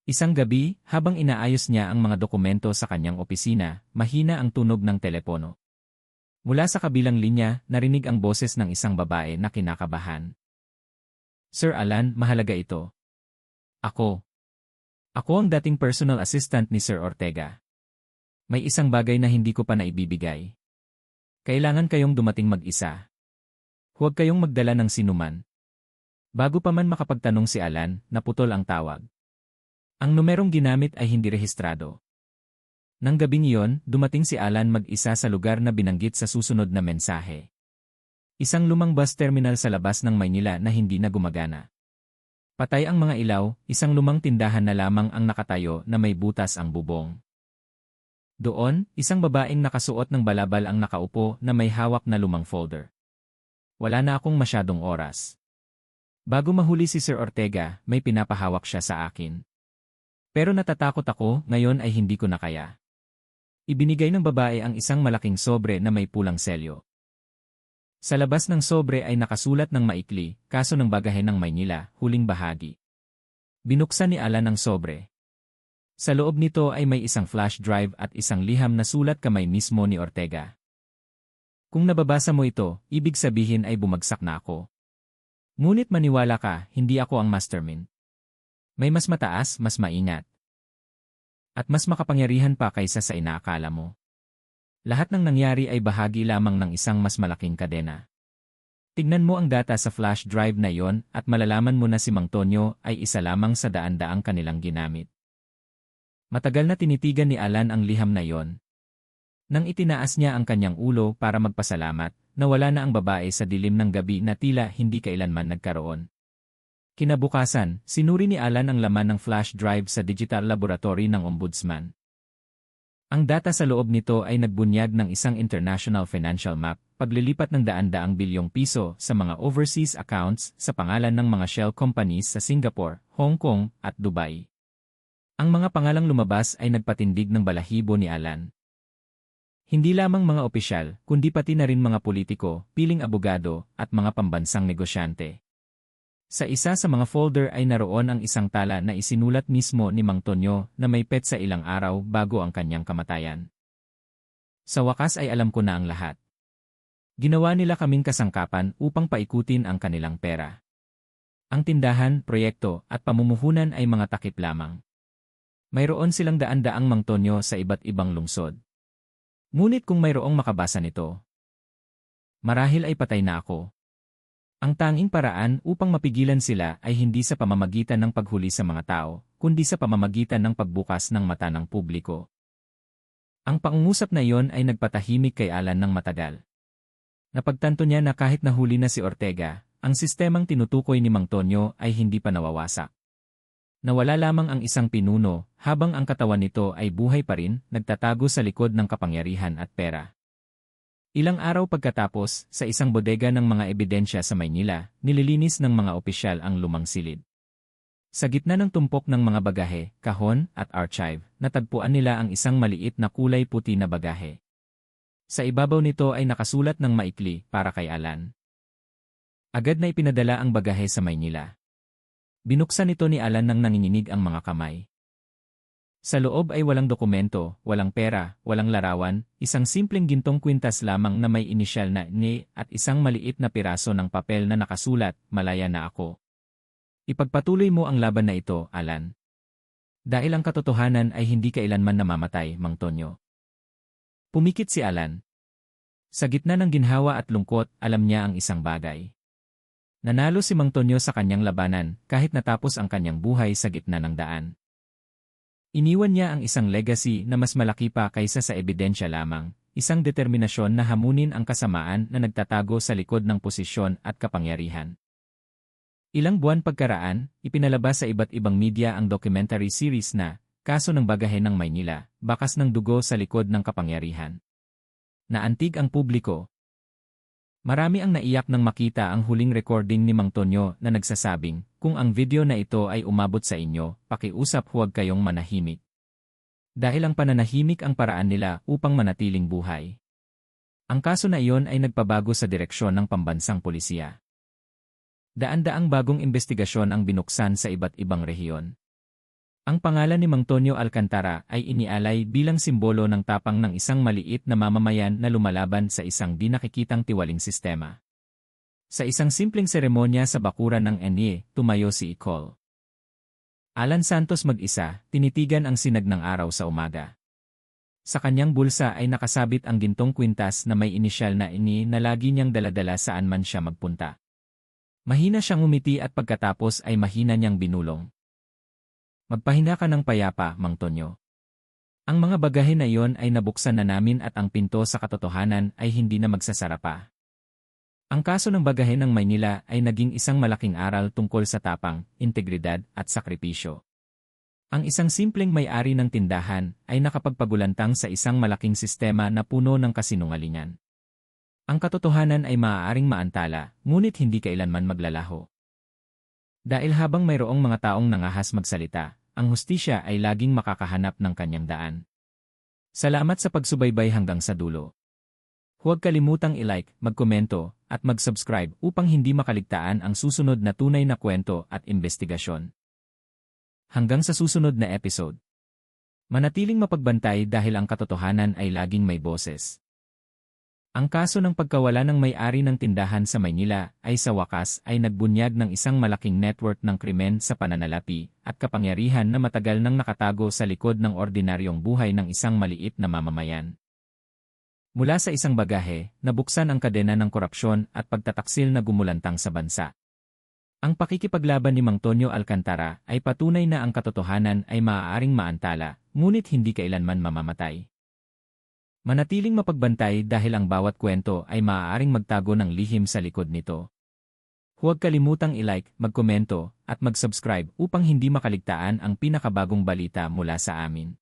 Isang gabi, habang inaayos niya ang mga dokumento sa kanyang opisina, mahina ang tunog ng telepono. Mula sa kabilang linya, narinig ang boses ng isang babae na kinakabahan. Sir Alan, mahalaga ito. Ako ang dating personal assistant ni Sir Ortega. May isang bagay na hindi ko pa naibibigay. Kailangan kayong dumating mag-isa. Huwag kayong magdala ng sinuman. Bago pa man makapagtanong si Alan, naputol ang tawag. Ang numerong ginamit ay hindi rehistrado. Nang gabing iyon, dumating si Alan mag-isa sa lugar na binanggit sa susunod na mensahe. Isang lumang bus terminal sa labas ng Maynila na hindi na gumagana. Patay ang mga ilaw, isang lumang tindahan na lamang ang nakatayo na may butas ang bubong. Doon, isang babaeng nakasuot ng balabal ang nakaupo na may hawak na lumang folder. Wala na akong masyadong oras. Bago mahuli si Sir Ortega, may pinapahawak siya sa akin. Pero natatakot ako, ngayon ay hindi ko na kaya. Ibinigay ng babae ang isang malaking sobre na may pulang selyo. Sa labas ng sobre ay nakasulat ng maikli, kaso ng bagahe ng Maynila, huling bahagi. Binuksan ni Alan ang sobre. Sa loob nito ay may isang flash drive at isang liham na sulat kamay mismo ni Ortega. Kung nababasa mo ito, ibig sabihin ay bumagsak na ako. Ngunit maniwala ka, hindi ako ang mastermind. May mas mataas, mas maingat. At mas makapangyarihan pa kaysa sa inaakala mo. Lahat ng nangyari ay bahagi lamang ng isang mas malaking kadena. Tignan mo ang data sa flash drive na iyon at malalaman mo na si Mang Tonyo ay isa lamang sa daan-daang kanilang ginamit. Matagal na tinitigan ni Alan ang liham na iyon. Nang itinaas niya ang kanyang ulo para magpasalamat, nawala na ang babae sa dilim ng gabi na tila hindi kailanman nagkaroon. Kinabukasan, sinuri ni Alan ang laman ng flash drive sa digital laboratory ng ombudsman. Ang data sa loob nito ay nagbunyag ng isang international financial map, paglilipat ng daan-daang bilyong piso sa mga overseas accounts sa pangalan ng mga shell companies sa Singapore, Hong Kong, at Dubai. Ang mga pangalang lumabas ay nagpatindig ng balahibo ni Alan. Hindi lamang mga opisyal, kundi pati na rin mga politiko, piling abogado, at mga pambansang negosyante. Sa isa sa mga folder ay naroon ang isang tala na isinulat mismo ni Mang Tonyo na may petsa ilang araw bago ang kanyang kamatayan. Sa wakas ay alam ko na ang lahat. Ginawa nila kaming kasangkapan upang paikutin ang kanilang pera. Ang tindahan, proyekto, at pamumuhunan ay mga takip lamang. Mayroon silang daan-daang Mang Tonyo sa iba't ibang lungsod. Ngunit kung mayroong makabasa nito, marahil ay patay na ako. Ang tanging paraan upang mapigilan sila ay hindi sa pamamagitan ng paghuli sa mga tao, kundi sa pamamagitan ng pagbukas ng mata ng publiko. Ang pangungusap na iyon ay nagpatahimik kay Alan ng matagal. Napagtanto niya na kahit nahuli na si Ortega, ang sistemang tinutukoy ni Mang Tonyo ay hindi pa nawawasak. Nawala lamang ang isang pinuno, habang ang katawan nito ay buhay pa rin, nagtatago sa likod ng kapangyarihan at pera. Ilang araw pagkatapos, sa isang bodega ng mga ebidensya sa Maynila, nililinis ng mga opisyal ang lumang silid. Sa gitna ng tumpok ng mga bagahe, kahon, at archive, natagpuan nila ang isang maliit na kulay puti na bagahe. Sa ibabaw nito ay nakasulat ng maikli para kay Alan. Agad na ipinadala ang bagahe sa Maynila. Binuksan ito ni Alan nang nanginginig ang mga kamay. Sa loob ay walang dokumento, walang pera, walang larawan, isang simpleng gintong kwintas lamang na may inisyal na "N" at isang maliit na piraso ng papel na nakasulat, "Malaya na ako." Ipagpatuloy mo ang laban na ito, Alan. Dahil ang katotohanan ay hindi kailanman namamatay, Mang Tonyo. Pumikit si Alan. Sa gitna ng ginhawa at lungkot, alam niya ang isang bagay. Nanalo si Mang Tonyo sa kanyang labanan kahit natapos ang kanyang buhay sa gitna ng daan. Iniwan niya ang isang legacy na mas malaki pa kaysa sa ebidensya lamang, isang determinasyon na hamunin ang kasamaan na nagtatago sa likod ng posisyon at kapangyarihan. Ilang buwan pagkaraan, ipinalabas sa iba't ibang media ang documentary series na Kaso ng Bagahe ng Maynila, Bakas ng Dugo sa Likod ng Kapangyarihan. Naantig ang publiko. Marami ang naiyak nang makita ang huling recording ni Mang Tonyo na nagsasabing, kung ang video na ito ay umabot sa inyo, pakiusap huwag kayong manahimik. Dahil ang pananahimik ang paraan nila upang manatiling buhay. Ang kaso na iyon ay nagpabago sa direksyon ng pambansang polisiya. Daan-daang bagong investigasyon ang binuksan sa iba't ibang rehiyon. Ang pangalan ni Mang Tonyo Alcantara ay inialay bilang simbolo ng tapang ng isang maliit na mamamayan na lumalaban sa isang di nakikitang tiwaling sistema. Sa isang simpleng seremonya sa bakuran ng NIE, tumayo si Icol. Alan Santos mag-isa, tinitigan ang sinag ng araw sa umaga. Sa kanyang bulsa ay nakasabit ang gintong kwintas na may inisyal na NIE na lagi niyang daladala saan man siya magpunta. Mahina siyang umiti at pagkatapos ay mahina niyang binulong. Magpahinga ka ng payapa, Mang Tonyo. Ang mga bagahe na iyon ay nabuksan na namin at ang pinto sa katotohanan ay hindi na magsasara pa. Ang kaso ng bagahe ng Maynila ay naging isang malaking aral tungkol sa tapang, integridad at sakripisyo. Ang isang simpleng may-ari ng tindahan ay nakapagpagulantang sa isang malaking sistema na puno ng kasinungalingan. Ang katotohanan ay maaaring maantala, ngunit hindi kailanman maglalaho. Dahil habang mayroong mga taong nangahas magsalita, ang hustisya ay laging makakahanap ng kanyang daan. Salamat sa pagsubaybay hanggang sa dulo. Huwag kalimutang i-like, magkomento, at mag-subscribe upang hindi makaligtaan ang susunod na tunay na kwento at investigasyon. Hanggang sa susunod na episode. Manatiling mapagbantay dahil ang katotohanan ay laging may boses. Ang kaso ng pagkawala ng may-ari ng tindahan sa Maynila ay sa wakas ay nagbunyag ng isang malaking network ng krimen sa pananalapi at kapangyarihan na matagal nang nakatago sa likod ng ordinaryong buhay ng isang maliit na mamamayan. Mula sa isang bagahe, nabuksan ang kadena ng korupsyon at pagtataksil na gumulantang sa bansa. Ang pakikipaglaban ni Mang Tonyo Alcantara ay patunay na ang katotohanan ay maaaring maantala, ngunit hindi kailanman mamamatay. Manatiling mapagbantay dahil ang bawat kwento ay maaaring magtago ng lihim sa likod nito. Huwag kalimutang i-like, magkomento, at mag-subscribe upang hindi makaligtaan ang pinakabagong balita mula sa amin.